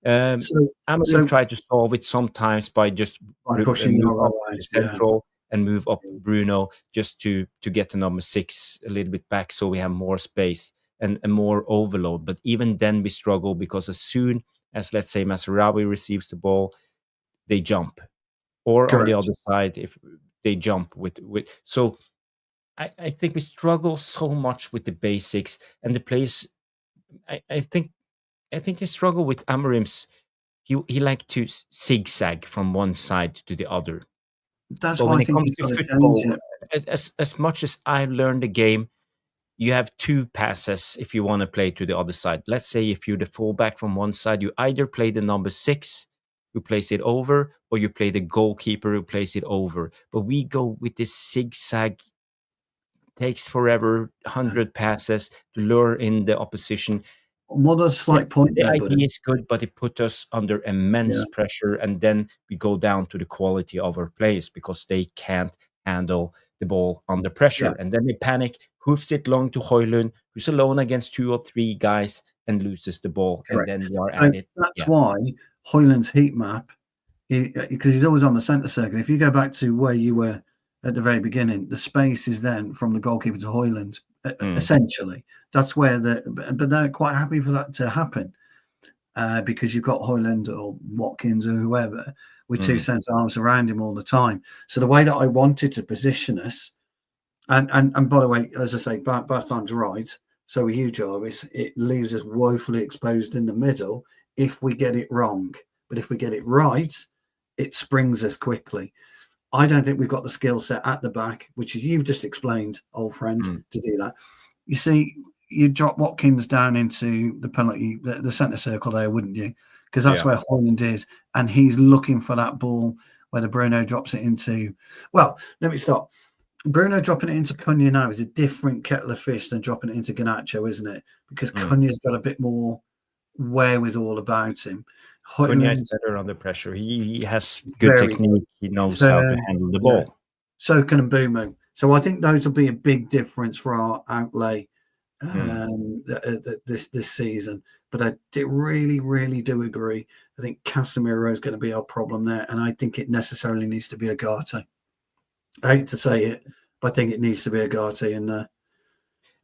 Amorim tried to solve it sometimes by just pushing up the central and move up Bruno just to get the number 6 a little bit back, so we have more space and more overload. But even then we struggle, because as soon as, let's say, Mazraoui receives the ball, they jump. Or Correct. On the other side, if they jump with so I think we struggle so much with the basics and the players. I think they struggle with Amorim's. He like to zigzag from one side to the other. That's why when it comes to football, as much as I learned the game, you have two passes if you want to play to the other side. Let's say if you're the fullback from one side, you either play the number 6 who plays it over, or you play the goalkeeper who plays it over. But we go with this zigzag. Takes forever, 100 passes to lure in the opposition. What a slight point. The idea is good, but it put us under immense pressure, and then we go down to the quality of our players, because they can't handle the ball under pressure. And then they panic, hoofs it long to Højlund, who's alone against 2 or 3 guys and loses the ball. Correct. And then we are at it. That's why Højlund's heat map, because he's always on the centre circle. If you go back to where you were at the very beginning, the space is then from the goalkeeper to Højlund, essentially. That's where but they're quite happy for that to happen. because you've got Højlund or Watkins or whoever with two centre halves around him all the time. So the way that I wanted to position us, and by the way, as I say, Bartholom's right. So are you, Jarvis. It leaves us woefully exposed in the middle if we get it wrong. But if we get it right, it springs us quickly. I don't think we've got the skill set at the back, which you've just explained, old friend, to do that. You see, you drop Watkins down into the penalty, the centre circle there, wouldn't you? Because that's where Højlund is, and he's looking for that ball where the Bruno drops it into. Well, let me stop. Bruno dropping it into Cunha now is a different kettle of fish than dropping it into Garnacho, isn't it? Because Cunha's got a bit more wherewithal about him. Cunha is better under pressure. He has good technique. He knows how to handle the ball. Yeah. So can Mbeumo. So I think those will be a big difference for our outlay this season. But I really do agree. I think Casemiro is going to be our problem there, and I think it necessarily needs to be Agate. I hate to say it, but I think it needs to be Agate in there.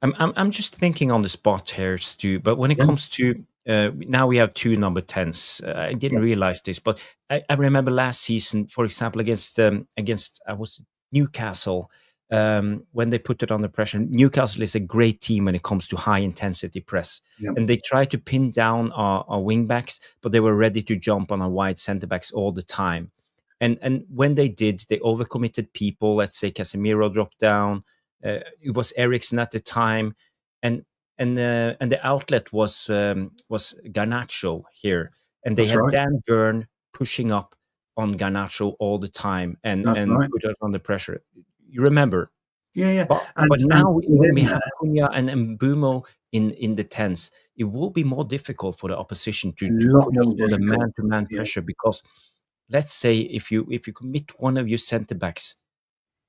I'm just thinking on the spot here, Stu. But when it comes to now we have two number 10s. I didn't realize this, but I remember last season, for example, against I was Newcastle, when they put it under pressure. Newcastle is a great team when it comes to high intensity press, and they tried to pin down our wing backs, but they were ready to jump on our wide centre backs all the time. And when they did, they overcommitted people. Let's say Casemiro dropped down. It was Eriksen at the time, and the outlet was Garnacho here, and they had Dan Burn pushing up on Garnacho all the time and put us under pressure. You remember? Yeah. But now when we have Cunha and Mbeumo in the 10s, it will be more difficult for the opposition to put us under man-to-man pressure, because let's say if you commit one of your centre backs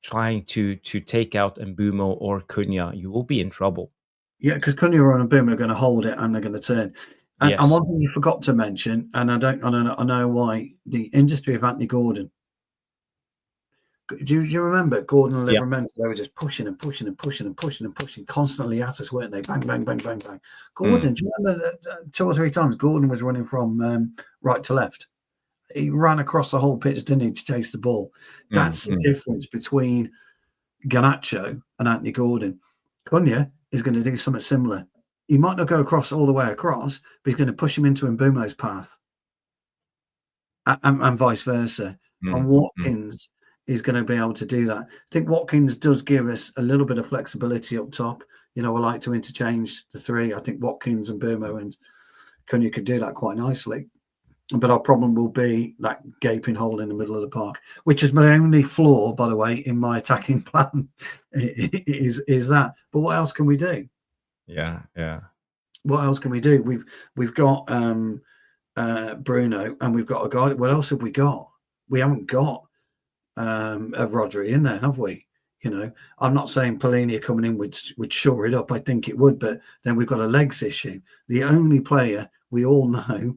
trying to take out Mbeumo or Cunha, you will be in trouble. Yeah, because Cunha and Mbeumo are going to hold it and they're going to turn. And one thing you forgot to mention, and I don't know why, the industry of Anthony Gordon. Do you remember Gordon and Livramento? They were just pushing constantly at us, weren't they? Bang, bang, bang, bang, bang. Gordon, do you remember 2 or 3 times Gordon was running from right to left? He ran across the whole pitch, didn't he, to chase the ball? That's the difference between Garnacho and Anthony Gordon. Cunha is going to do something similar. He might not go across all the way across, but he's going to push him into Mbeumo's path, and vice versa. And Watkins is going to be able to do that. I think Watkins does give us a little bit of flexibility up top. I like to interchange the three. I think Watkins and Mbeumo and Cunha could do that quite nicely. But our problem will be that gaping hole in the middle of the park, which is my only flaw, by the way, in my attacking plan, is that. But what else can we do? Yeah. What else can we do? We've got Bruno, and we've got a guy. What else have we got? We haven't got a Rodri in there, have we? I'm not saying Polini coming in would shore it up. I think it would, but then we've got a legs issue. The only player we all know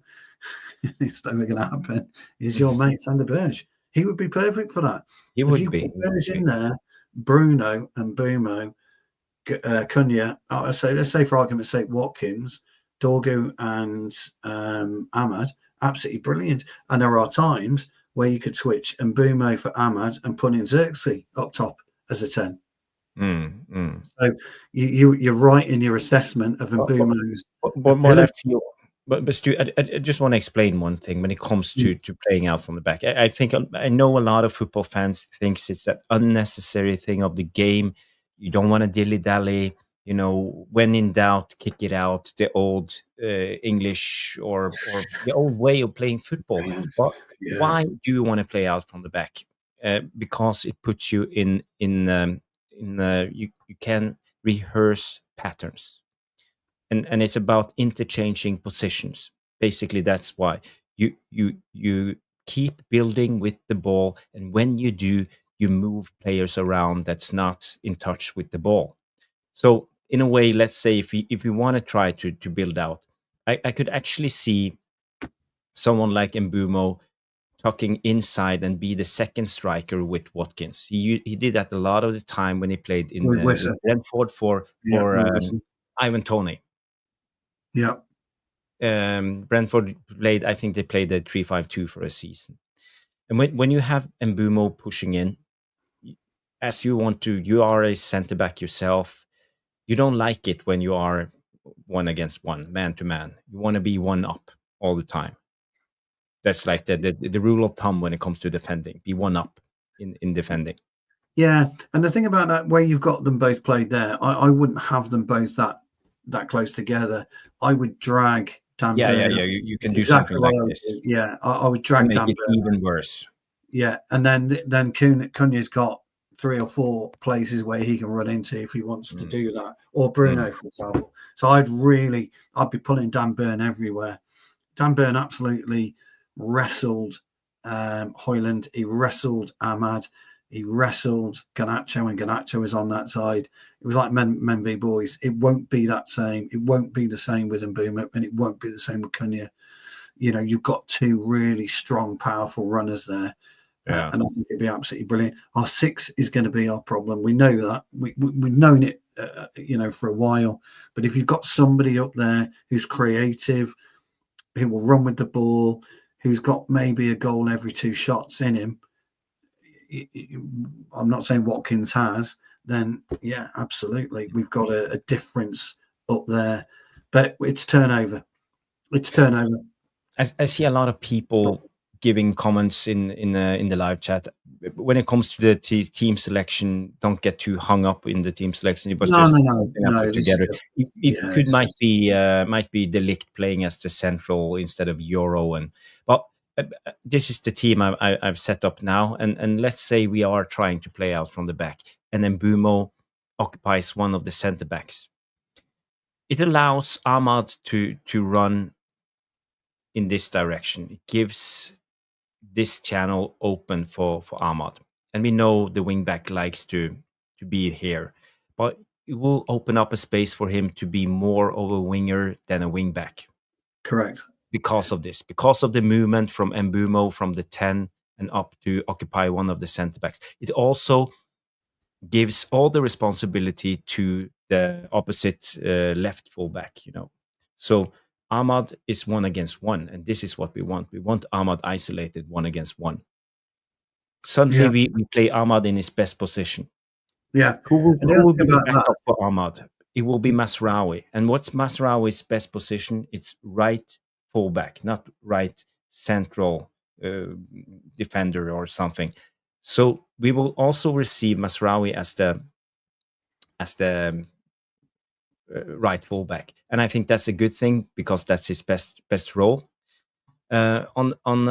it's never going to happen is your mate Sander Berge. He would be perfect for that. He would be. Berge in there, Bruno and Mbeumo, Cunha. Let's say for argument's sake, Watkins, Dorgu, and Ahmad. Absolutely brilliant. And there are times where you could switch Mbeumo for Ahmad and put in Xerxes up top as a 10. So you're right in your assessment of Mbeumo's. What I feel. But Stu, I just want to explain one thing when it comes to playing out from the back. I think I know a lot of football fans thinks it's that unnecessary thing of the game. You don't want to dilly-dally. When in doubt, kick it out. The old English or the old way of playing football. But why do you want to play out from the back? Because it puts you in you can rehearse patterns. And it's about interchanging positions. Basically, that's why you keep building with the ball, and when you do, you move players around that's not in touch with the ball. So in a way, let's say if we want to try to build out, I could actually see someone like Mbeumo tucking inside and be the second striker with Watkins. He did that a lot of the time when he played in Brentford for Ivan Toney. Yeah. Brentford played, I think they played a 3-5-2 for a season. And when you have Mbeumo pushing in, as you are a centre-back yourself, you don't like it when you are 1-against-1, man-to-man. You want to be one up all the time. That's like the rule of thumb when it comes to defending. Be one up in defending. Yeah, and the thing about that, where you've got them both played there, I wouldn't have them both that close together. I would drag Dan Burn. You can do something like this. Yeah, I would drag make Dan it Burn. even worse. Yeah, and then Cunha's got 3 or 4 places where he can run into if he wants to do that, or Bruno, for example. So I'd be pulling Dan Burn everywhere. Dan Burn absolutely wrestled Højlund. He wrestled Ahmad. He wrestled Garnacho, and Garnacho was on that side. It was like men v boys. It won't be that same. It won't be the same with Mbeumo, and it won't be the same with Cunha. You know, you've got 2 really strong, powerful runners there. Yeah. And I think it'd be absolutely brilliant. Our 6 is going to be our problem. We know that. We've known it, for a while. But if you've got somebody up there who's creative, who will run with the ball, who's got maybe a goal every 2 shots in him, I'm not saying Watkins has, then yeah, absolutely. We've got a difference up there. But it's turnover. I see a lot of people giving comments in the live chat. When it comes to the team selection, don't get too hung up in the team selection. It was no, together. It might be De Ligt playing as the central instead of Euro, but this is the team I've set up now, and let's say we are trying to play out from the back, and then Mbeumo occupies one of the centre backs. It allows Ahmad to run in this direction. It gives this channel open for Ahmad. And we know the wingback likes to be here, but it will open up a space for him to be more of a winger than a wingback. Correct. Because of this, because of the movement from Mbeumo from the 10 and up to occupy one of the centre backs. It also gives all the responsibility to the opposite left fullback, So Ahmad is 1-against-1, and this is what we want. We want Ahmad isolated 1-against-1. Suddenly we play Ahmad in his best position. Yeah. Who will be the backup for Ahmad? It will be Mazraoui. And what's Mazraoui's best position? It's right fullback, not right central defender or something. So we will also receive Mazraoui as the right fullback, and I think that's a good thing because that's his best role. Just when you're on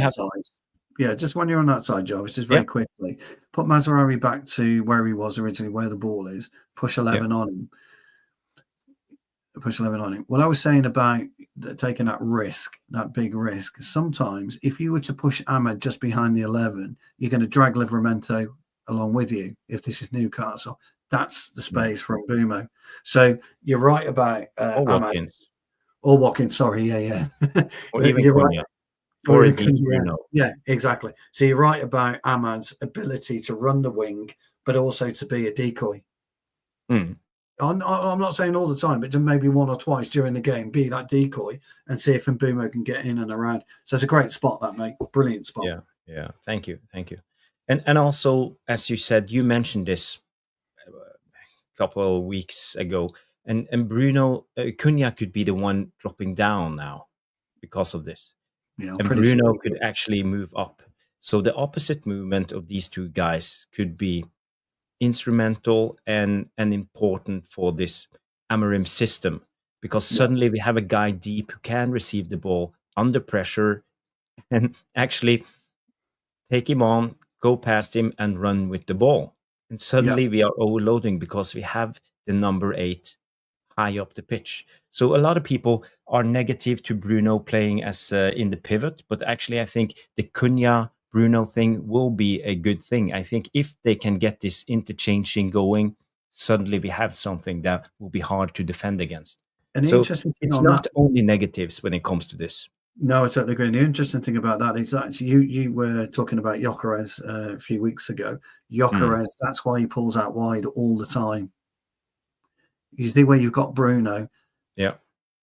that side, just when you're on that side, Jarvis, just very quickly, put Mazraoui back to where he was originally, where the ball is. Push 11 on him. What I was saying about taking that risk, that big risk, sometimes if you were to push Ahmed just behind the 11, you're going to drag Livramento along with you. If this is Newcastle, that's the space for Mbeumo. So you're right about Ahmed. Or Watkins, sorry, yeah. Or even Cunha. Or even Bruno. Yeah, exactly. So you're right about Ahmad's ability to run the wing, but also to be a decoy. I'm not saying all the time, but maybe 1 or twice during the game, be that decoy and see if Mbeumo can get in and around. So it's a great spot, that, mate. Brilliant spot. Yeah. Thank you. And also, as you said, you mentioned this a couple of weeks ago, and Bruno Cunha could be the one dropping down now because of this. And Bruno could actually move up. So the opposite movement of these 2 guys could be instrumental and important for this Amorim system, because suddenly we have a guy deep who can receive the ball under pressure and actually take him on, go past him and run with the ball. And suddenly we are overloading because we have the number 8 high up the pitch. So a lot of people are negative to Bruno playing as in the pivot, but actually I think the Cunha Bruno thing will be a good thing. I think if they can get this interchanging going, suddenly we have something that will be hard to defend against. And so it's not only negatives when it comes to this. No, I totally agree. And the interesting thing about that is that you were talking about Gyökeres a few weeks ago. Gyökeres, that's why he pulls out wide all the time. You see where you've got Bruno. Yeah.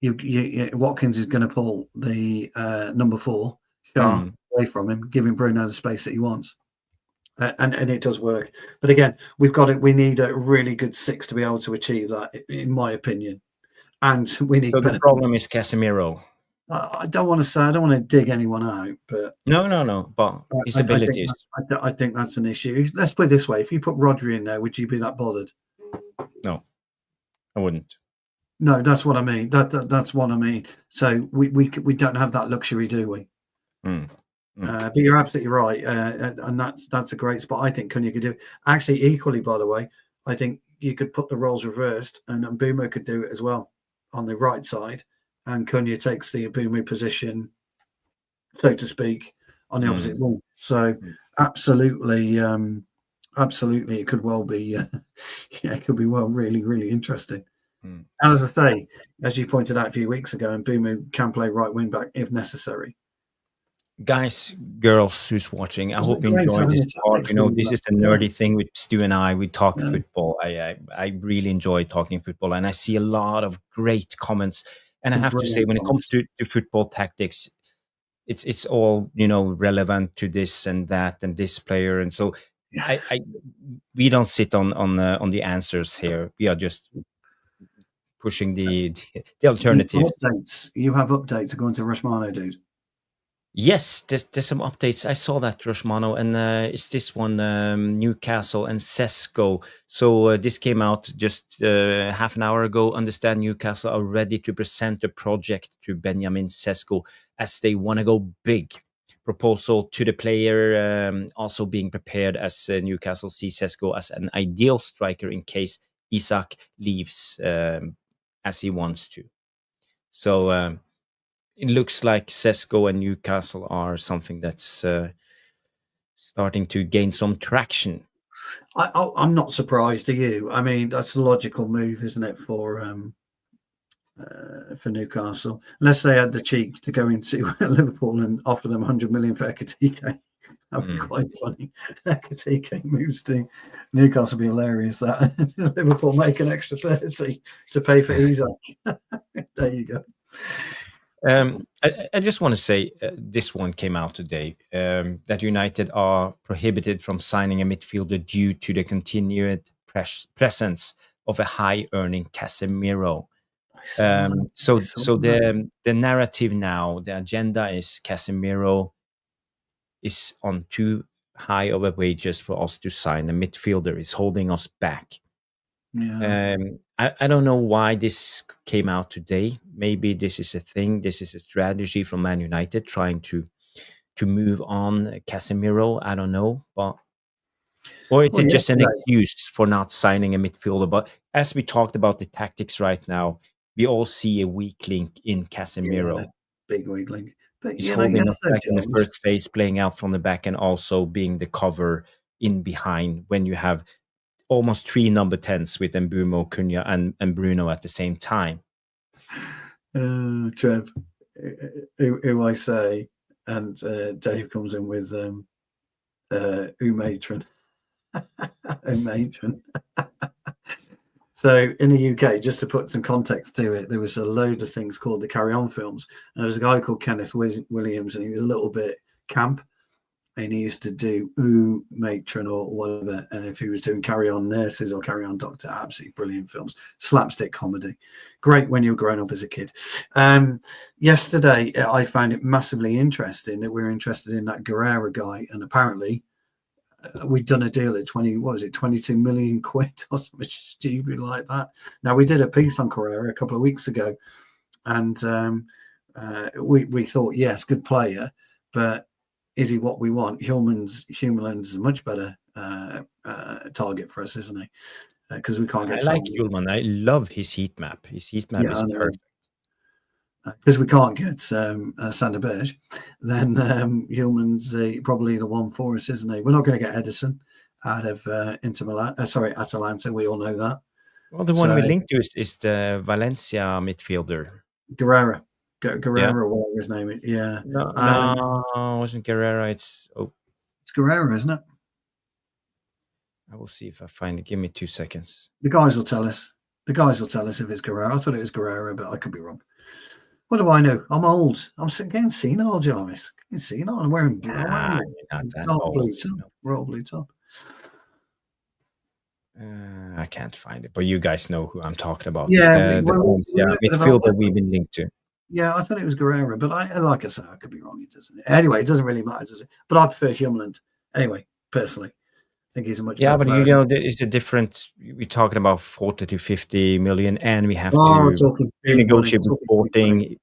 Watkins is going to pull the number 4 Shaw away from him, giving Bruno the space that he wants. And it does work. But again, we need a really good 6 to be able to achieve that, in my opinion. And we need. So the problem is Casemiro. I don't want to dig anyone out, but no. But his abilities. I think that's an issue. Let's put it this way: if you put Rodri in there, would you be that bothered? No, I wouldn't. No, that's what I mean. That's what I mean. So we don't have that luxury, do we? But you're absolutely right, and that's a great spot. I think Cunha could do it. Actually, equally, by the way, I think you could put the roles reversed, and Mbeumo could do it as well on the right side, and Cunha takes the Mbeumo position, so to speak, on the opposite wall. So absolutely, it could well be, it could be really, really interesting. And as I say, as you pointed out a few weeks ago, Mbeumo can play right wing back if necessary. Guys, girls who's watching, I hope you enjoyed this talk. This is the nerdy thing with Stu and I. We talk football. I really enjoy talking football, and I see a lot of great comments. And I have to say, when it comes to football tactics, it's all relevant to this and that and this player. And so we don't sit on the answers here. We are just pushing the alternatives. You have updates going to Rushmano, dude. Yes, there's some updates. I saw that, Rushmano, and it's this one, Newcastle and Cesko. So this came out just half an hour ago. Understand Newcastle are ready to present the project to Benjamin Cesko as they want to go big. Proposal to the player also being prepared as Newcastle sees Cesko as an ideal striker in case Isak leaves as he wants to. So it looks like Cesko and Newcastle are something that's starting to gain some traction. I'm not surprised, are you? I mean, that's a logical move, isn't it, for Newcastle? Unless they had the cheek to go into Liverpool and offer them 100 million for Ekitike. That would be quite funny. Ekitike moves to Newcastle, would be hilarious. That Liverpool make an extra 30 to pay for Isak. There you go. I just want to say this one came out today that United are prohibited from signing a midfielder due to the continued presence of a high-earning Casemiro. So the narrative now, the agenda is Casemiro is on too high of a wages for us to sign a midfielder. Is holding us back. Yeah. I don't know why this came out today. Maybe this is a thing. This is a strategy from Man United trying to move on Casemiro. I don't know, or is it just an excuse for not signing a midfielder? But as we talked about the tactics right now, we all see a weak link in Casemiro. Yeah, big weak link. But he's holding us back in the first phase, playing out from the back, and also being the cover in behind when you have almost 3 number 10s with Mbeumo, Cunha, and Bruno at the same time. Trev, who I say, and Dave comes in with Umatron. Umatron. So in the UK, just to put some context to it, there was a load of things called the Carry On films. And there was a guy called Kenneth Williams, and he was a little bit camp. And he used to do Matron or whatever. And if he was doing Carry On Nurses or Carry On Doctor, absolutely brilliant films. Slapstick comedy. Great when you're growing up as a kid. Yesterday, I found it massively interesting that we're interested in that Guerrera guy. And apparently, we'd done a deal at 22 million quid or something stupid like that. Now, we did a piece on Guerrera a couple of weeks ago. And we thought, yes, good player. But is he what we want? Human's is a much better target for us, isn't he? Because we can't get. I like Hjulman. I love his heat map. His heat map is perfect. Because we can't get Sander Berge, then Hjulman's probably the one for us, isn't he? We're not going to get Edison out of Atalanta. We all know that. Well, the one we linked to is the Valencia midfielder, Guerrera, whatever his name is. Yeah. No, it wasn't Guerrera. It's Guerrera, isn't it? I will see if I find it. Give me 2 seconds. The guys will tell us. The guys will tell us if it's Guerrero. I thought it was Guerrero, but I could be wrong. What do I know? I'm old. I'm getting senile, Jarvis. Getting senile. I'm wearing blue. You're not that Dark old, blue you top. know. Royal blue top. I can't find it, but you guys know who I'm talking about. Yeah, midfielder we've been linked to. Yeah, I thought it was Guerrero, but like I say, I could be wrong. It doesn't. Anyway, it doesn't really matter, does it? But I prefer Højlund. Anyway, personally, I think he's a much better but player. you know, there is a different. We're talking about 40 to 50 million, and we have to negotiate with Sporting.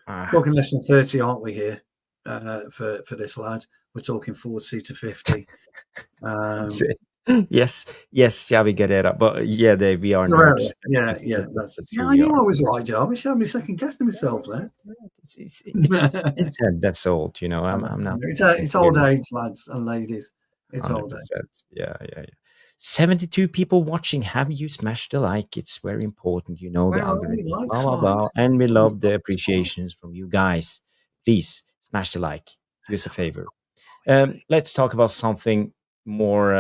Talking less than 30, aren't we here? For this lad, we're talking 40 to 50. Yes, yeah, we get it up, but yeah, we are nerds. Yeah. I knew I was right, Jarvis. I'm second guessing myself there. It's that's old, you know. I'm not. It's old age, lads and ladies. It's 100%. Old age. Yeah. 72 people watching. Have you smashed the like? It's very important, you know. The algorithm, blah, blah, blah. And we love the appreciations from you guys. Please smash the like. Do us a favor. Let's talk about something more.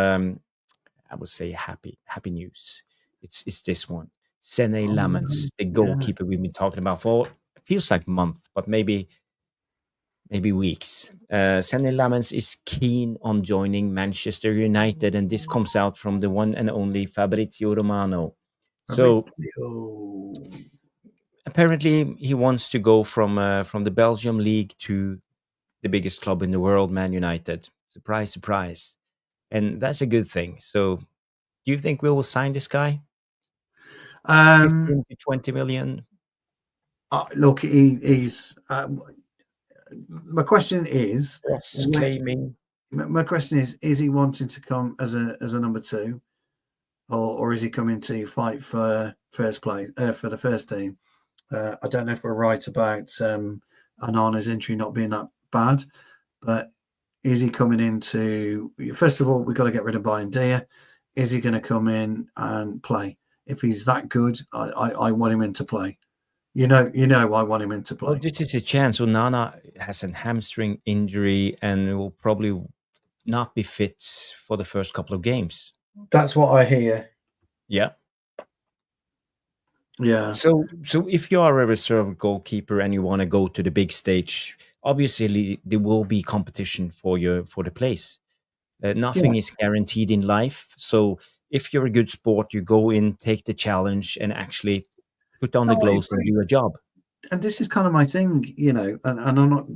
I would say happy news. It's this one. Lemmens, the goalkeeper we've been talking about for it feels like month, but maybe weeks. Lemmens is keen on joining Manchester United, and this comes out from the one and only Fabrizio Romano. So apparently he wants to go from the Belgium league to the biggest club in the world, Man United. Surprise, surprise. And that's a good thing. So do you think we will sign this guy? 15 to 20 million? Look, he's... my question is... claiming... My question is he wanting to come as a number two? Or is he coming to fight for first place, for the first team? I don't know if we're right about Anana's injury not being that bad, but is he coming into... First of all, we've got to get rid of Bayern Dia. Is he going to come in and play? If he's that good, I want him in to play. You know, I want him in to play. Well, this is a chance. Onana has a hamstring injury and will probably not be fit for the first couple of games. That's what I hear. Yeah. Yeah. So if you are a reserve goalkeeper and you want to go to the big stage, obviously there will be competition for the place. Nothing is guaranteed in life. So if you're a good sport, you go in, take the challenge, and actually put on the gloves and do a job. And this is kind of my thing, you know, and I'm not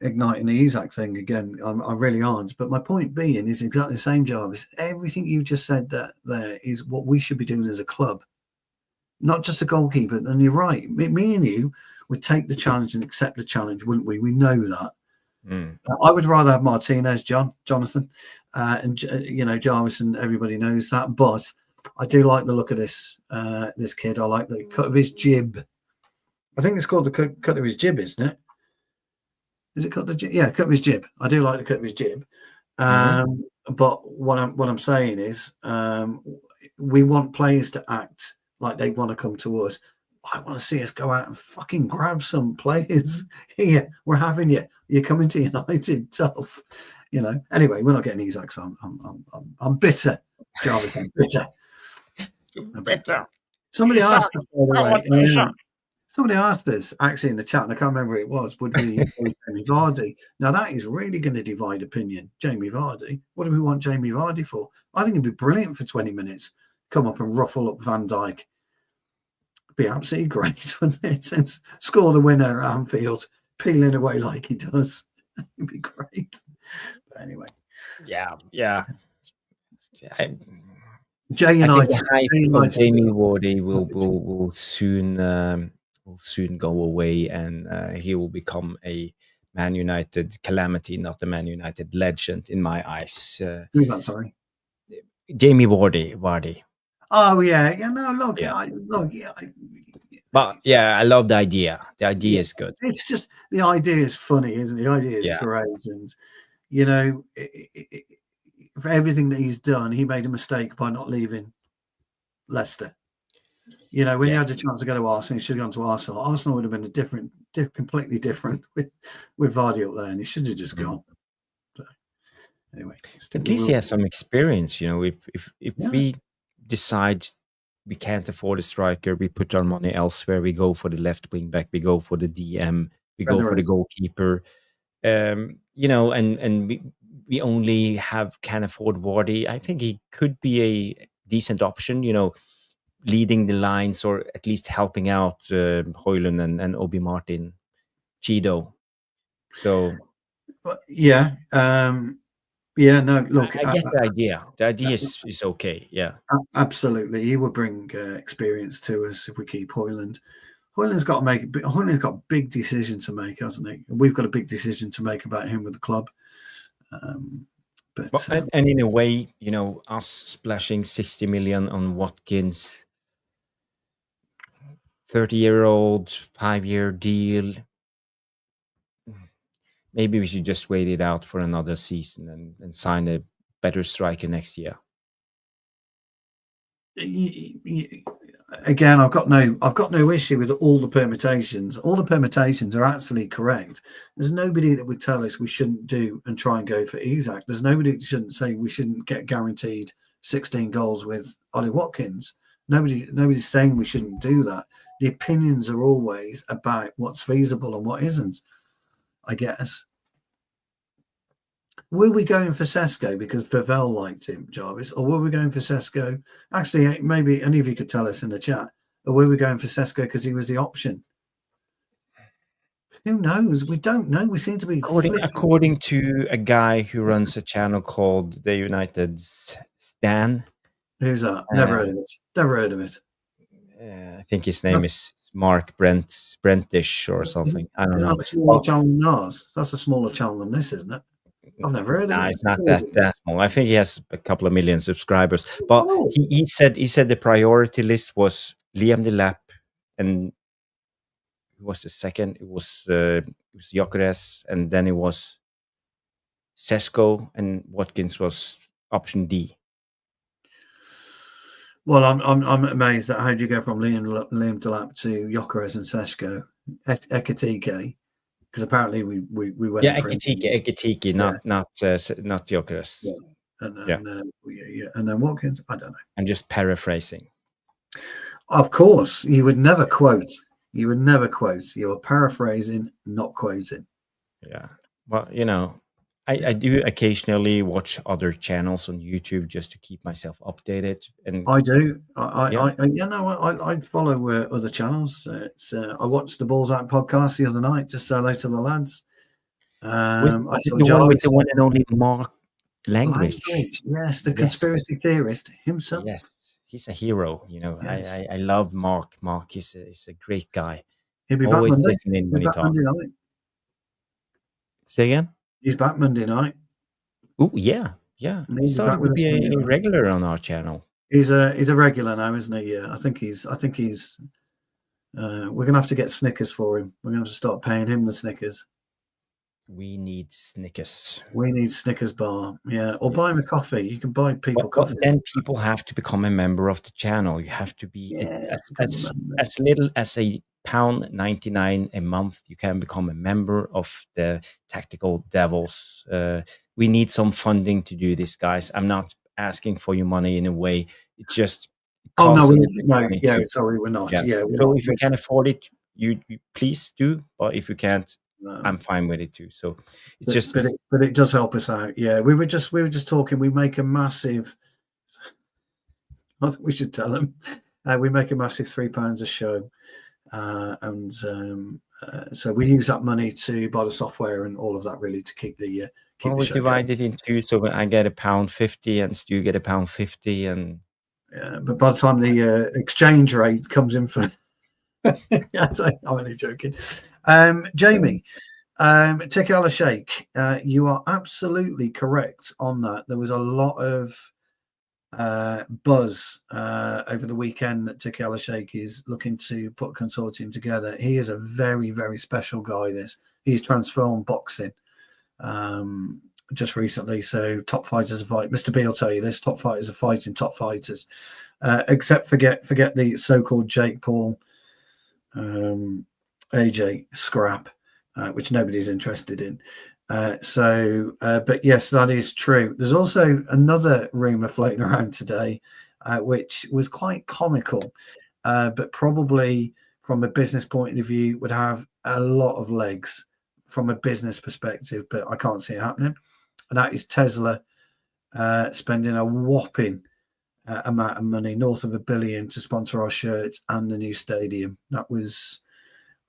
igniting the Isak thing again. I really aren't. But my point being is exactly the same, Jarvis. Everything you just said there is what we should be doing as a club, not just a goalkeeper. And you're right. Me and you would take the challenge and accept the challenge, wouldn't we? We know that. I would rather have Martinez, Jonathan, and you know, Jarvis, and everybody knows that. But I do like the look of this kid. I like the cut of his jib. I think it's called the cut of his jib, isn't it? Is it cut the jib? Yeah, cut of his jib. I do like the cut of his jib. But what I'm saying is, we want players to act like they want to come to us. I want to see us go out and fucking grab some players. Here, we're having you. You're coming to United, tough. You know. Anyway, we're not getting Isak. So I'm bitter, Jarvis. I'm bitter. Bitter. Somebody asked us, by the way. Somebody asked us actually in the chat, and I can't remember who it was. Would we Jamie Vardy? Now that is really going to divide opinion. Jamie Vardy. What do we want Jamie Vardy for? I think it'd be brilliant for 20 minutes. Come up and ruffle up Van Dijk. Be absolutely great, wouldn't it? And score the winner at Anfield, peeling away like he does. It'd be great. But anyway, yeah. United. I think the hype of Jamie Vardy will soon go away, and he will become a Man United calamity, not a Man United legend in my eyes. Who's that? Sorry, Jamie Vardy. Oh yeah. No, look, But yeah, I love the idea. The idea is good. It's just the idea is funny, isn't it? The idea is great, and you know, for everything that he's done, he made a mistake by not leaving Leicester. You know, when he had a chance to go to Arsenal, he should have gone to Arsenal. Arsenal would have been completely different with Vardy up there, and he should have just gone. So, anyway, at least he has some experience. You know, if we decide we can't afford a striker. We put our money elsewhere. We go for the left wing back. We go for the DM. We go for the goalkeeper. You know, and we only can afford Vardy. I think he could be a decent option. You know, leading the lines or at least helping out Højlund and Obi Martin, Chido. So yeah. No, look, I get the idea. The idea is okay. Yeah, absolutely. He will bring experience to us if we keep Højlund. Højlund's got a big decision to make, hasn't he? We've got a big decision to make about him with the club. And in a way, you know, us splashing 60 million on Watkins, 30-year-old, 5-year deal. Maybe we should just wait it out for another season and sign a better striker next year. Again, I've got no issue with all the permutations. All the permutations are absolutely correct. There's nobody that would tell us we shouldn't do and try and go for Isak. There's nobody that shouldn't say we shouldn't get guaranteed 16 goals with Ollie Watkins. Nobody's saying we shouldn't do that. The opinions are always about what's feasible and what isn't, I guess. Were we going for Cesko because Pavel liked him, Jarvis, or were we going for Cesko? Actually, maybe any of you could tell us in the chat. Or were we going for Cesko because he was the option? Who knows? We don't know. We seem to be according to a guy who runs a channel called The United Stan. Who's that? Never heard of it. Never heard of it. I think his name is Mark Brentish or something. I don't know. That's a smaller channel than ours. That's a smaller channel than this, isn't it? I've never heard of it. No, it's not that small. I think he has a couple of million subscribers. But he said the priority list was Liam Delap, and who was the second? It was Gyökeres, and then it was Cesko, and Watkins was option D. Well, I'm amazed at how do you go from Liam Delap to Gyökeres and Cesko, Ekitike. Because apparently we went. Yeah, Ekitike, not Gyökeres. Yeah. And then Watkins. I don't know. I'm just paraphrasing. Of course, you would never quote. You were paraphrasing, not quoting. Yeah. Well, you know, I do occasionally watch other channels on YouTube just to keep myself updated. And I do. I follow other channels. I watched the Balls Out podcast the other night. Just say hello to the lads. I saw the one and only Mark Language. Yes, the conspiracy theorist himself. Yes, he's a hero. You know, yes. I love Mark. Mark is a great guy. He'll be always back listening when he talks. Say again. He's back Monday night. Oh yeah. He started to be a regular on our channel. He's a regular now, isn't he? Yeah, I think he's. We're gonna have to get Snickers for him. We're gonna have to start paying him the Snickers. We need Snickers. We need Snickers bar. Yeah, or buy him a coffee. You can buy people coffee. Then people have to become a member of the channel. You have to be as little as £1.99 a month. You can become a member of the Tactical Devils. We need some funding to do this, guys. I'm not asking for your money in a way. It just sorry, we're not. So if you can afford it, you please do. But if you can't, I'm fine with it too. So it's but it does help us out. Yeah, we were just talking. We make a massive. I think we should tell them. We make a massive £3 a show. So we use that money to buy the software and all of that, really, to keep the we divide it in two, so I get £1.50 and Stu get £1.50, and but by the time the exchange rate comes in for, I'm only joking. Jamie, Tikala Sheikh, you are absolutely correct on that. There was a lot of buzz over the weekend that Tikala Sheikh is looking to put a consortium together. He is a very, very special guy. He's transformed boxing just recently. So top fighters are fighting. Mr. B will tell you this: top fighters are fighting top fighters, except forget the so-called Jake Paul, AJ scrap, which nobody's interested in. But yes, that is true. There's also another rumor floating around today. which was quite comical, but probably from a business point of view would have a lot of legs from a business perspective, but I can't see it happening. And that is Tesla spending a whopping amount of money, north of $1 billion, to sponsor our shirts and the new stadium.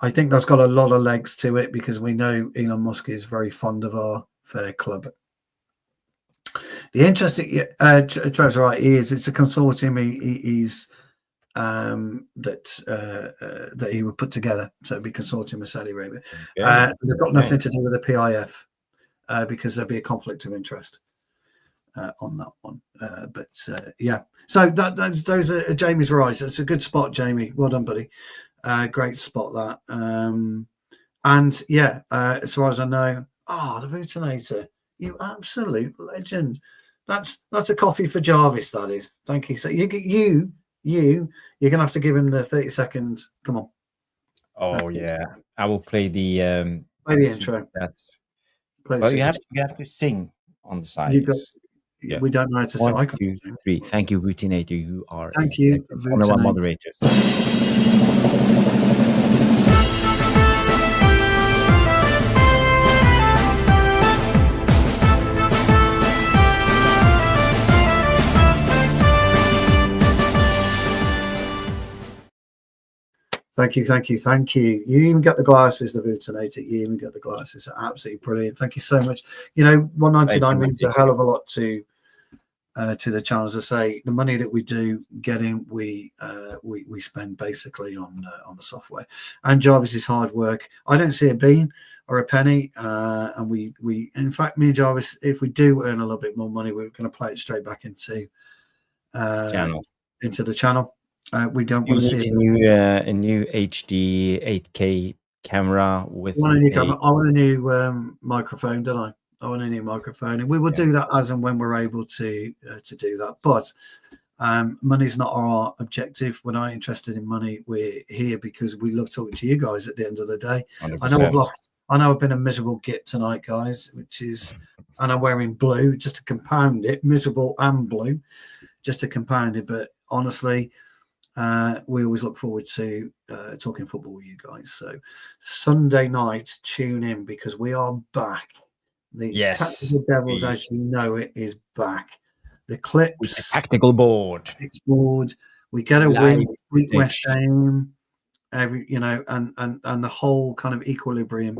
I think that's got a lot of legs to it, because we know Elon Musk is very fond of our fair club. The interesting, Trev's right, it's a consortium he's that he would put together. So it'd be consortium with Saudi Arabia. They've got nothing to do with the PIF, because there'd be a conflict of interest on that one. Yeah. So those are Jamie's right. It's a good spot, Jamie. Well done, buddy. Great spot that. And yeah, as far as I know, the Vutinator, you absolute legend. That's a coffee for Jarvis, that is. Thank you. So you're gonna have to give him the 30 seconds. Come on. Oh yeah, I will play the intro. Well, you have to sing on the side. We don't know how to sing. 1, 2, 3. Thank you, Routinator. You are one of our moderators. Thank you. You even get the glasses, the Vutinator. You even get the glasses. Absolutely brilliant. Thank you so much. 199 means a hell of a lot to the channel. As I say, the money that we do get in, we spend basically on the software and Jarvis's hard work. I don't see a bean or a penny, and we in fact, me and Jarvis, if we do earn a little bit more money, we're going to play it straight back into the channel. We don't want to see a new HD 8K camera with. I want a new microphone, don't I? I want a new microphone, and we will do that as and when we're able to do that. But money's not our objective. We're not interested in money. We're here because we love talking to you guys. At the end of the day, 100%. I know I've been a miserable git tonight, guys, and I'm wearing blue just to compound it. Miserable and blue, just to compound it. But honestly, we always look forward to talking football with you guys. So Sunday night, tune in, because we are back. The Tactical Devils, as you know it, is back. The clips, with the tactical board. We get a win, beat West Ham, and the whole kind of equilibrium.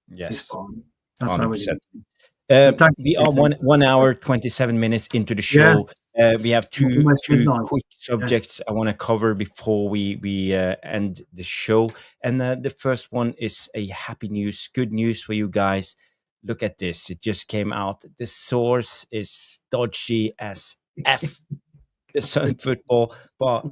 Yes, is fine. That's 100%. How we do. We are 1 hour 27 minutes into the show. Yes. We have two quick subjects I want to cover before we end the show. And the first one is a good news for you guys. Look at this. It just came out. The source is dodgy as F. The Sun Football. But,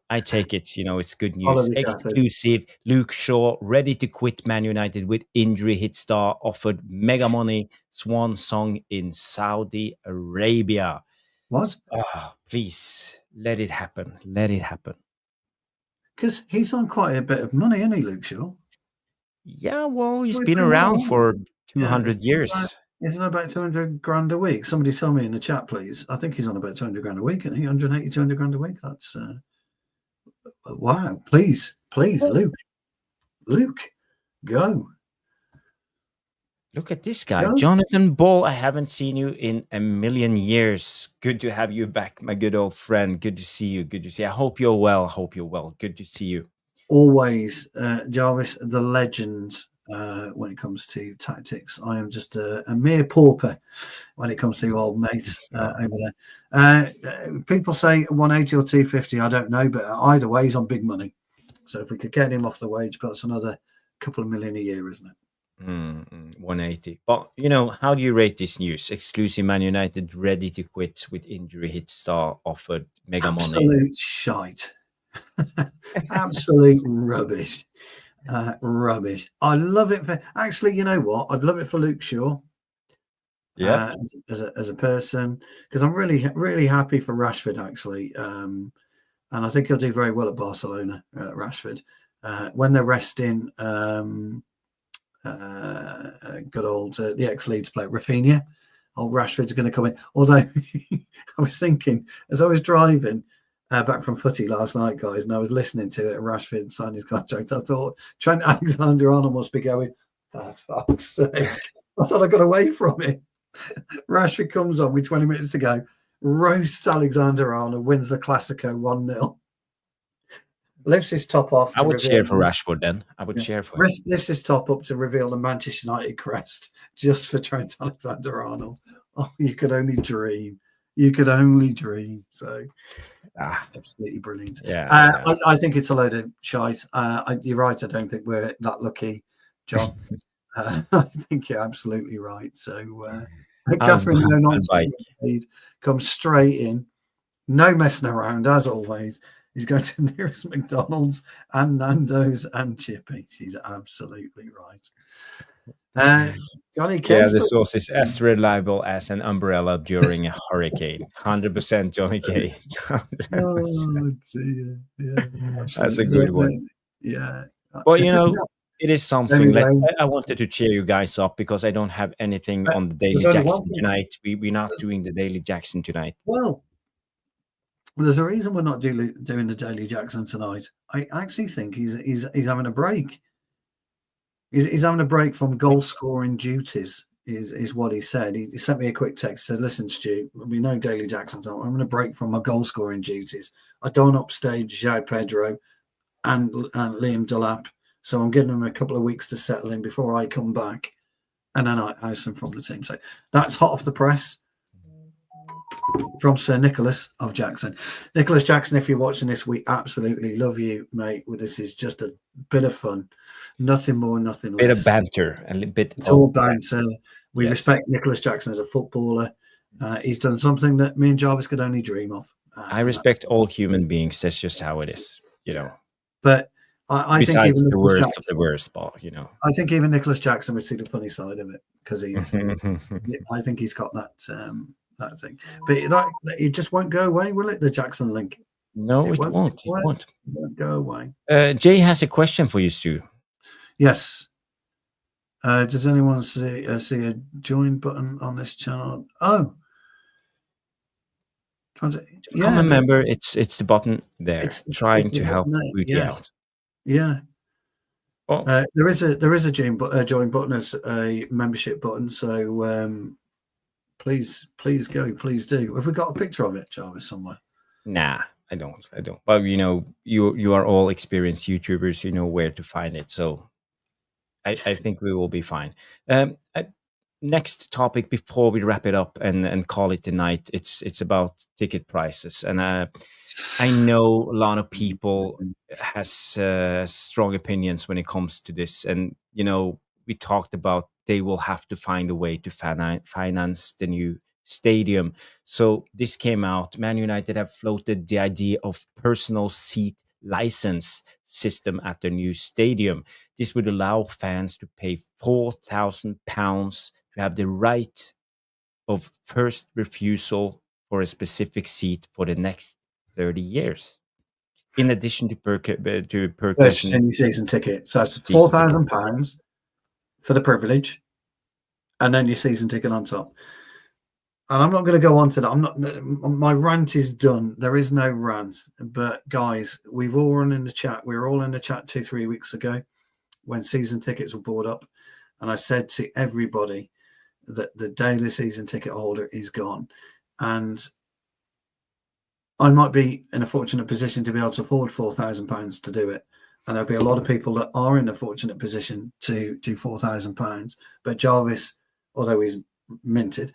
I take it, it's good news. Exclusive. Luke Shaw ready to quit Man United with injury hit star, offered mega money, swan song in Saudi Arabia. What? Please, let it happen. Let it happen. Because he's on quite a bit of money, isn't he, Luke Shaw? Yeah, well, he's been around for 200 years. Isn't it about 200 grand a week? Somebody tell me in the chat, please. I think he's on about 200 grand a week, isn't he? 180, 200 grand a week. That's wow. Please, Luke, go. Look at this guy, Jonathan Ball. I haven't seen you in a million years. Good to have you back, my good old friend. Good to see you. I hope you're well. Good to see you. Always, Jarvis, the legend. When it comes to tactics, I am just a mere pauper when it comes to old mates over there. People say 180 or 250, I don't know, but either way, he's on big money. So if we could get him off the wage, but it's another couple of million a year, isn't it? 180. But how do you rate this news? Exclusive: Man United ready to quit with injury hit star, offered mega money. Absolute shite. Absolute rubbish. Rubbish. I love it for actually. You know what? I'd love it for Luke Shaw. Yeah, as a person, because I'm really happy for Rashford actually, and I think he'll do very well at Barcelona. Rashford, when they're resting, good old the ex-Leeds player Rafinha. oh, Rashford's going to come in. Although I was thinking, as I was driving back from footy last night, guys, and I was listening to it, Rashford signed his contract, I thought Trent Alexander-Arnold must be going, oh, fuck's sake. I thought I got away from it. Rashford comes on with 20 minutes to go, roasts Alexander-Arnold, wins the Classico 1-0. Lifts his top off. I would cheer for Rashford then. I would cheer for him. Lifts his top up to reveal the Manchester United crest just for Trent Alexander-Arnold. Oh, you could only dream. You could only dream. So, absolutely brilliant. Yeah, I think it's a load of shite. You're right. I don't think we're that lucky, John. I think you're absolutely right. So, Catherine, no nonsense, comes straight in. No messing around, as always. He's going to nearest McDonald's and Nando's and Chippy. She's absolutely right. Johnny, the source is as reliable as an umbrella during a hurricane. 100% Johnny K. 100%. Oh, dear. Yeah, that's a good one. Yeah. But, it is something. I wanted to cheer you guys up because I don't have anything on the Daily Jackson tonight. We're not doing the Daily Jackson tonight. Well, there's a reason we're not doing the Daily Jackson tonight. I actually think he's having a break. He's having a break from goal scoring duties. Is what he said. He sent me a quick text. Said, "Listen, Stu, there'll be no Daily Jackson tonight. I'm going to break from my goal scoring duties. I don't upstage João Pedro and Liam Delap, so I'm giving them a couple of weeks to settle in before I come back, and then I ice them from the team." So that's hot off the press from Sir Nicholas of Jackson. Nicholas Jackson, if you're watching this, we absolutely love you, mate. This is just a bit of fun. Nothing more, nothing less. Bit of banter. A little bit. It's all banter. We respect Nicholas Jackson as a footballer. He's done something that me and Jarvis could only dream of. I respect all human beings. That's just how it is, But I besides think the worst of the worst, I think even Nicholas Jackson would see the funny side of it because I think he's got that thing. But it just won't go away, will it? The Jackson link. No, it won't. It won't go away. Jay has a question for you, Stu. Yes. Does anyone see a join button on this chart? Oh. Can't remember. It's the button there. It's trying to help Rudy out. Yeah. Oh. There is a join button as a membership button. So please do. Have we got a picture of it, Jarvis, somewhere? Nah, I don't. But you are all experienced YouTubers. You know where to find it. So I think we will be fine. Next topic before we wrap it up and call it a night. It's about ticket prices, and I know a lot of people has strong opinions when it comes to this, and we talked about they will have to find a way to finance the new stadium. So this came out. Man United have floated the idea of personal seat license system at their new stadium. This would allow fans to pay £4,000 to have the right of first refusal for a specific seat for the next 30 years. In addition to purchasing season ticket. So it's £4,000 for the privilege, and then your season ticket on top. And I'm not going to go on to that. My rant is done. There is no rant. But guys, we've all run in the chat. We were all in the chat 2-3 weeks ago when season tickets were bought up. And I said to everybody that the daily season ticket holder is gone. And I might be in a fortunate position to be able to afford £4,000 to do it. And there'll be a lot of people that are in a fortunate position to do £4,000. But Jarvis, although he's minted,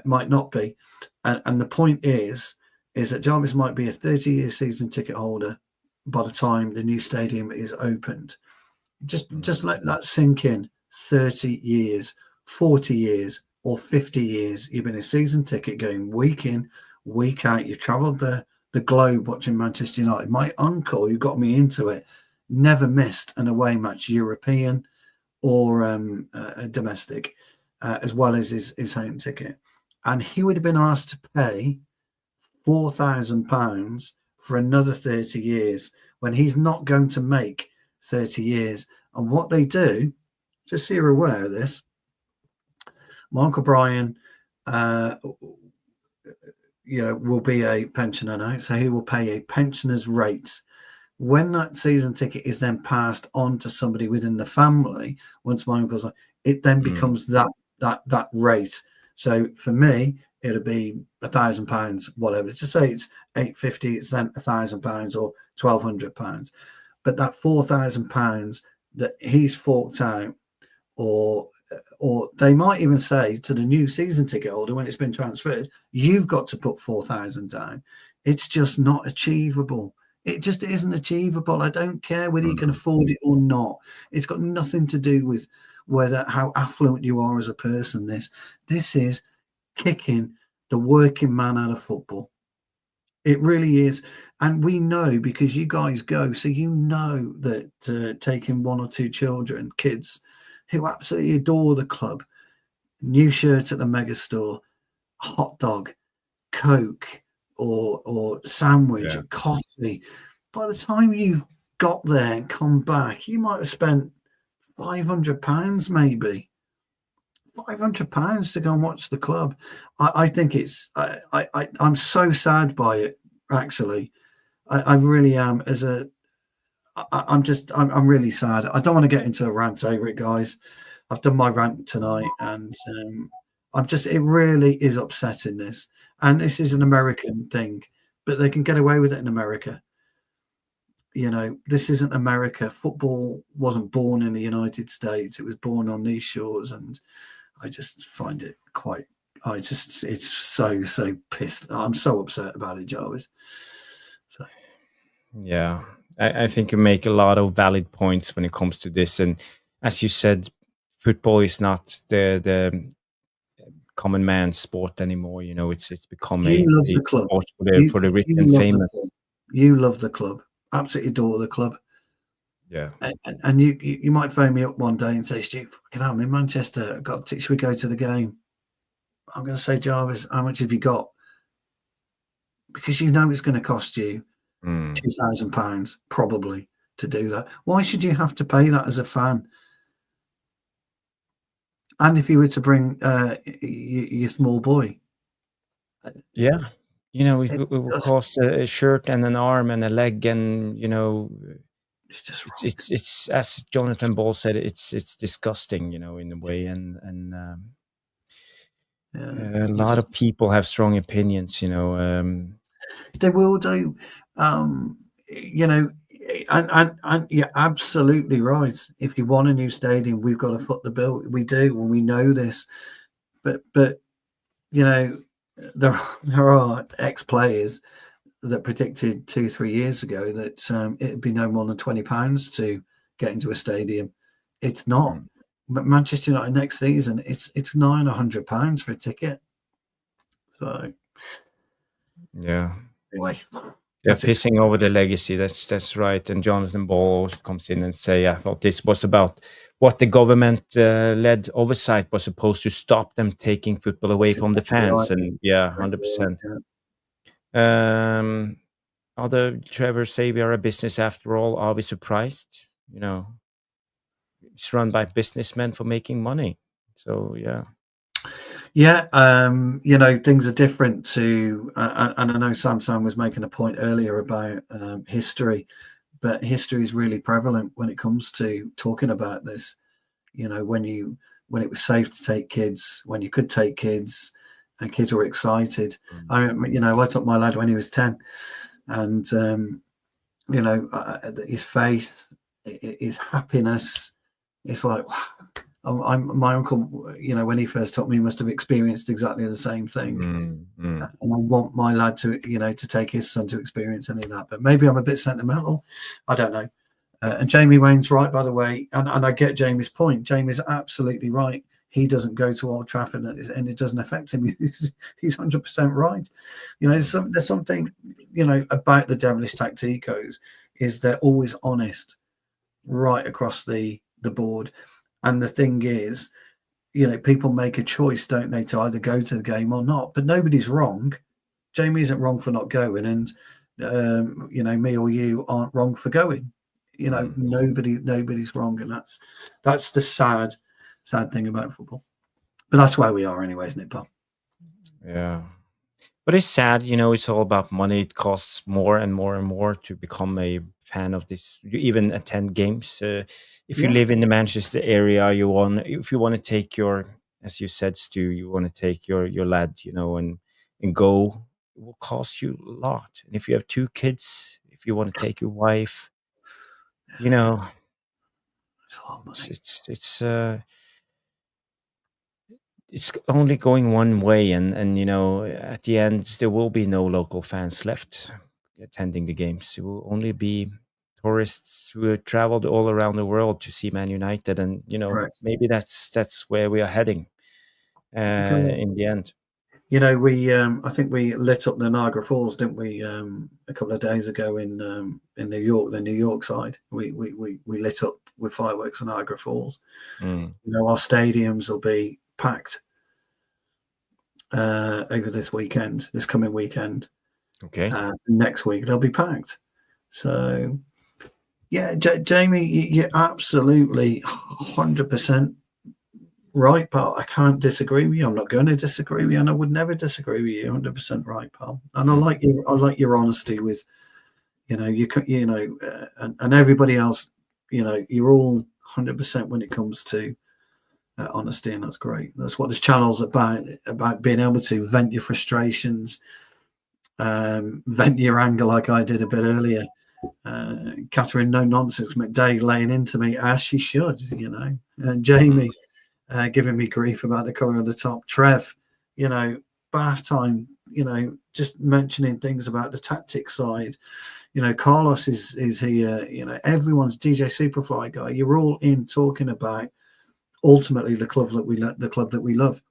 might not be. And the point is that Jarvis might be a 30-year season ticket holder by the time the new stadium is opened. Just let that sink in. 30 years, 40 years, or 50 years. You've been a season ticket going week in, week out. You've travelled the globe watching Manchester United. My uncle, who got me into it, never missed an away match, European or domestic, as well as his home ticket. And he would have been asked to pay £4,000 for another 30 years when he's not going to make 30 years. And what they do, just so you're aware of this, my Uncle Brian will be a pensioner now, so he will pay a pensioner's rate. When that season ticket is then passed on to somebody within the family, once my uncle's like, it then becomes that rate. So for me, it'll be £1,000, whatever. To say it's £850, it's then £1,000 or £1,200. But that £4,000 that he's forked out, or they might even say to the new season ticket holder when it's been transferred, you've got to put £4,000 down. It's just not achievable. It just isn't achievable. I don't care whether you can afford it or not. It's got nothing to do with how affluent you are as a person. This is kicking the working man out of football. It really is. And we know, because you guys go, so you know that taking one or two kids who absolutely adore the club, new shirt at the mega store, hot dog, Coke, or sandwich, coffee. By the time you've got there and come back, you might have spent £500 maybe. £500 to go and watch the club. I think it's I'm so sad by it, actually. I really am. I'm really sad. I don't want to get into a rant over it, guys. I've done my rant tonight, and it really is upsetting, this. And this is an American thing, but they can get away with it in America. This isn't America. Football wasn't born in the United States. It was born on these shores, and I just find it it's so pissed. I'm so upset about it, Jarvis. So. Yeah, I think you make a lot of valid points when it comes to this. And as you said, football is not the common man's sport anymore. It's become a sport for the rich and famous. You love the club. Absolutely adore the club. Yeah. And you might phone me up one day and say, Stu, I'm in Manchester. Should we go to the game? I'm going to say, Jarvis, how much have you got? Because it's going to cost you £2,000 probably to do that. Why should you have to pay that as a fan? And if you were to bring your small boy, it will cost a shirt and an arm and a leg, and it's just wrong. It's as Jonathan Ball said, it's disgusting, in a way, and a lot of people have strong opinions, They will do, and you're absolutely right. If you want a new stadium, we've got to foot the bill. We do, and we know this. But there are ex-players that predicted 2-3 years ago that it'd be no more than £20 to get into a stadium. It's not. But Manchester United next season, it's £900 for a ticket. So yeah. Anyway. Yeah, pissing over the legacy. That's right. And Jonathan Ball always comes in and say, well, this was about what the government-led oversight was supposed to stop them taking football away from the fans. Right. And 100%. Yeah. Other Trevor say we are a business after all. Are we surprised? It's run by businessmen for making money. So yeah. Yeah, things are different to, and I know Sam was making a point earlier about history, but history is really prevalent when it comes to talking about this. When it was safe to take kids, when you could take kids, and kids were excited. I took my lad when he was 10, and his faith, his happiness, it's like, wow. My uncle, when he first took me, must have experienced exactly the same thing. And I want my lad to, to take his son to experience any of that. But maybe I'm a bit sentimental. I don't know. And Jamie Wayne's right, by the way. And I get Jamie's point. Jamie's absolutely right. He doesn't go to Old Trafford and it doesn't affect him. He's 100% right. There's something, about the devilish tacticos is they're always honest right across the board. And the thing is, people make a choice, don't they, to either go to the game or not. But nobody's wrong. Jamie isn't wrong for not going, and me or you aren't wrong for going. Nobody's wrong, and that's the sad thing about football. But that's where we are anyway, isn't it, pal? Yeah. But it's sad, it's all about money. It costs more and more and more to become a fan of this. You even attend games. If you Yeah, live in the Manchester area, if you want to take your, as you said, Stu, you want to take your lad, and go, it will cost you a lot. And if you have two kids, if you want to take your wife, you know, it's a lot of it's money. it's only going one way, and at the end there will be no local fans left attending the games. It will only be tourists who have traveled all around the world to see Man United, and Correct. maybe that's where we are heading Because in the end. we I think we lit up the Niagara Falls, didn't we? A couple of days ago in New York, the New York side. We lit up with fireworks on Niagara Falls. Mm. Our stadiums will be packed over this coming weekend. Okay. Next week they'll be packed. So yeah, Jamie, you're absolutely 100% right, pal. I can't disagree with you. I'm not going to disagree with you, and I would never disagree with you. 100% right, pal. And I like your honesty with, and everybody else. You're all 100% when it comes to honesty, and that's great. That's what this channel's about being able to vent your frustrations, vent your anger, like I did a bit earlier. Catherine, no nonsense, McDade laying into me as she should, and Jamie. Giving me grief about the colour of the top. Trev, bath time, just mentioning things about the tactic side. Carlos is here. Everyone's DJ Superfly guy. You're all in talking about ultimately the club that we love.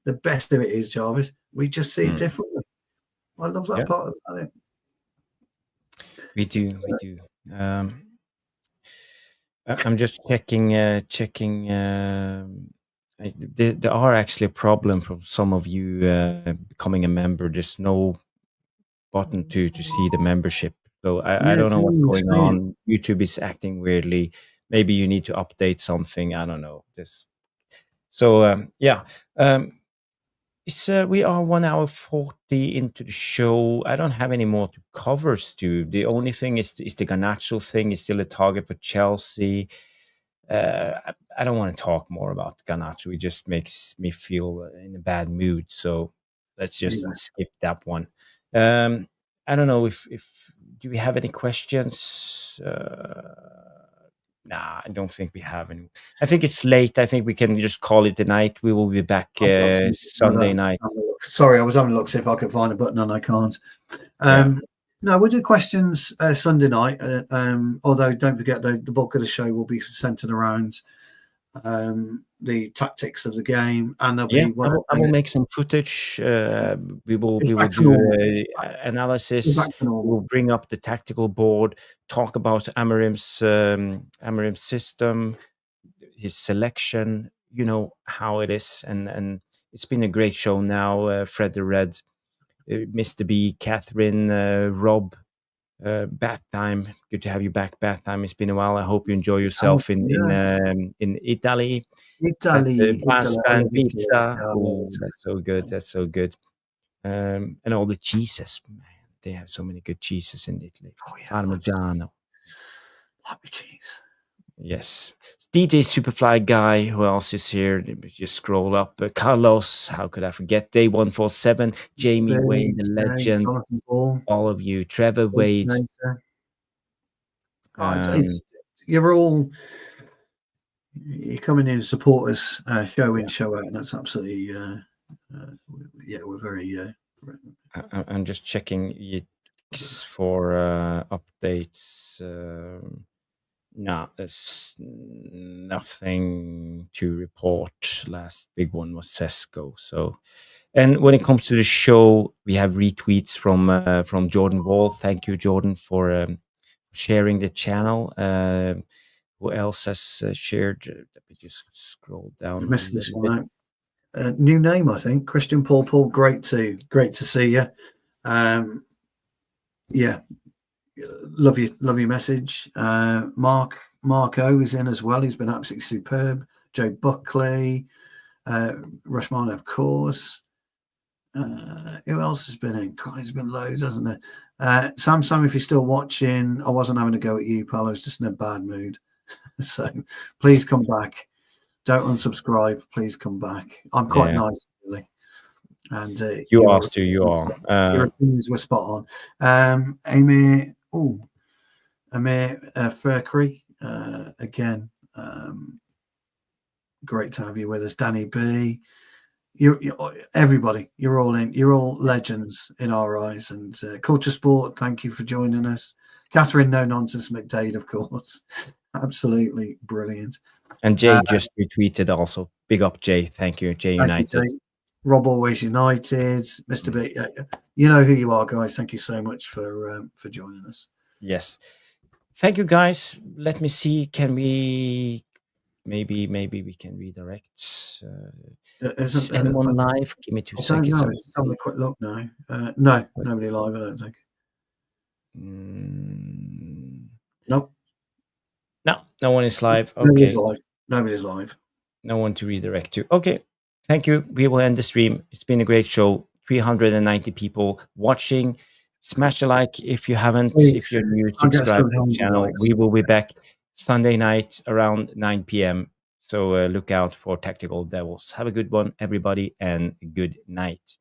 The best of it is, Jarvis, we just see it differently. I love that part about it. We do. I'm just checking. There are actually a problem for some of you becoming a member. There's no button to see the membership. So I Yeah, don't know what's Jamie's going saying. on. YouTube is acting weirdly. Maybe you need to update something. I don't know. Yeah. We are 1 hour 40 into the show. I don't have any more to cover, Stu. The only thing is the Garnacho thing is still a target for Chelsea. I don't want to talk more about Garnacho. It just makes me feel in a bad mood. So let's just skip that one. I don't know if do we have any questions? Nah, I don't think we have any. I think it's late. I think we can just call it a night. We will be back Sunday night. Sorry, I was having a look see if I could find a button and I can't. No, we'll do questions Sunday night. Although don't forget the bulk of the show will be centered around the tactics of the game, and there'll be. I will make some footage. We will do analysis. We'll bring up the tactical board, talk about Amarim's system, his selection. You know how it is, and it's been a great show now. Fred the Red, Mr. B, Catherine, Rob. Bath time, good to have you back. Bath time, it's been a while. I hope you enjoy yourself in Italy. Pasta and pizza. Oh, that's so good. That's so good. And all the cheeses, man. They have so many good cheeses in Italy. Parmigiano. Happy cheese. Yes. DJ Superfly guy. Who else is here? Just scroll up. Carlos. How could I forget? Day 147. Jamie Wayne, the legend. Jonathan Ball. All of you. Trevor Wade. You're coming in to support us show in, show out, and that's absolutely we're very I'm just checking for updates. No, there's nothing to report. Last big one was Cesko. So, and when it comes to the show, we have retweets from Jordan Wall. Thank you, Jordan, for sharing the channel. Who else has shared? Let me just scroll down. I missed this one out. New name, I think. Christian Paul. Great to see you. Yeah, love your message. Marco is in as well. He's been absolutely superb. Joe Buckley, Rushman, of course. Who else has been in? God, there's been loads, hasn't there? Sam, if you're still watching, I wasn't having a go at you, pal. I was just in a bad mood. So please come back. Don't unsubscribe. Please come back. I'm quite nice, really. And you are, Stu. You are. Your opinions were spot on. Amir Furkery, again. Great to have you with us. Danny B. You're everybody. You're all in. You're all legends in our eyes. And Culture Sport, thank you for joining us. Catherine No Nonsense McDade, of course. Absolutely brilliant. And Jay just retweeted also. Big up, Jay. Thank you, Jay United. You, Jay. Rob Always United, Mr. B. You know who you are, guys. Thank you so much for joining us. Yes. Thank you, guys. Let me see. Can we... Maybe we can redirect. Is anyone live? Give me 2 seconds. Let's have a quick look now. No, nobody live, I don't think. Nope. No one is live. Okay. Nobody's live. No one to redirect to. Okay. Thank you. We will end the stream. It's been a great show. 390 people watching. Smash a like if you haven't. Please. If you're new, subscribe to the channel. We will be back Sunday night around 9 p.m. So look out for Tactical Devils. Have a good one, everybody, and good night.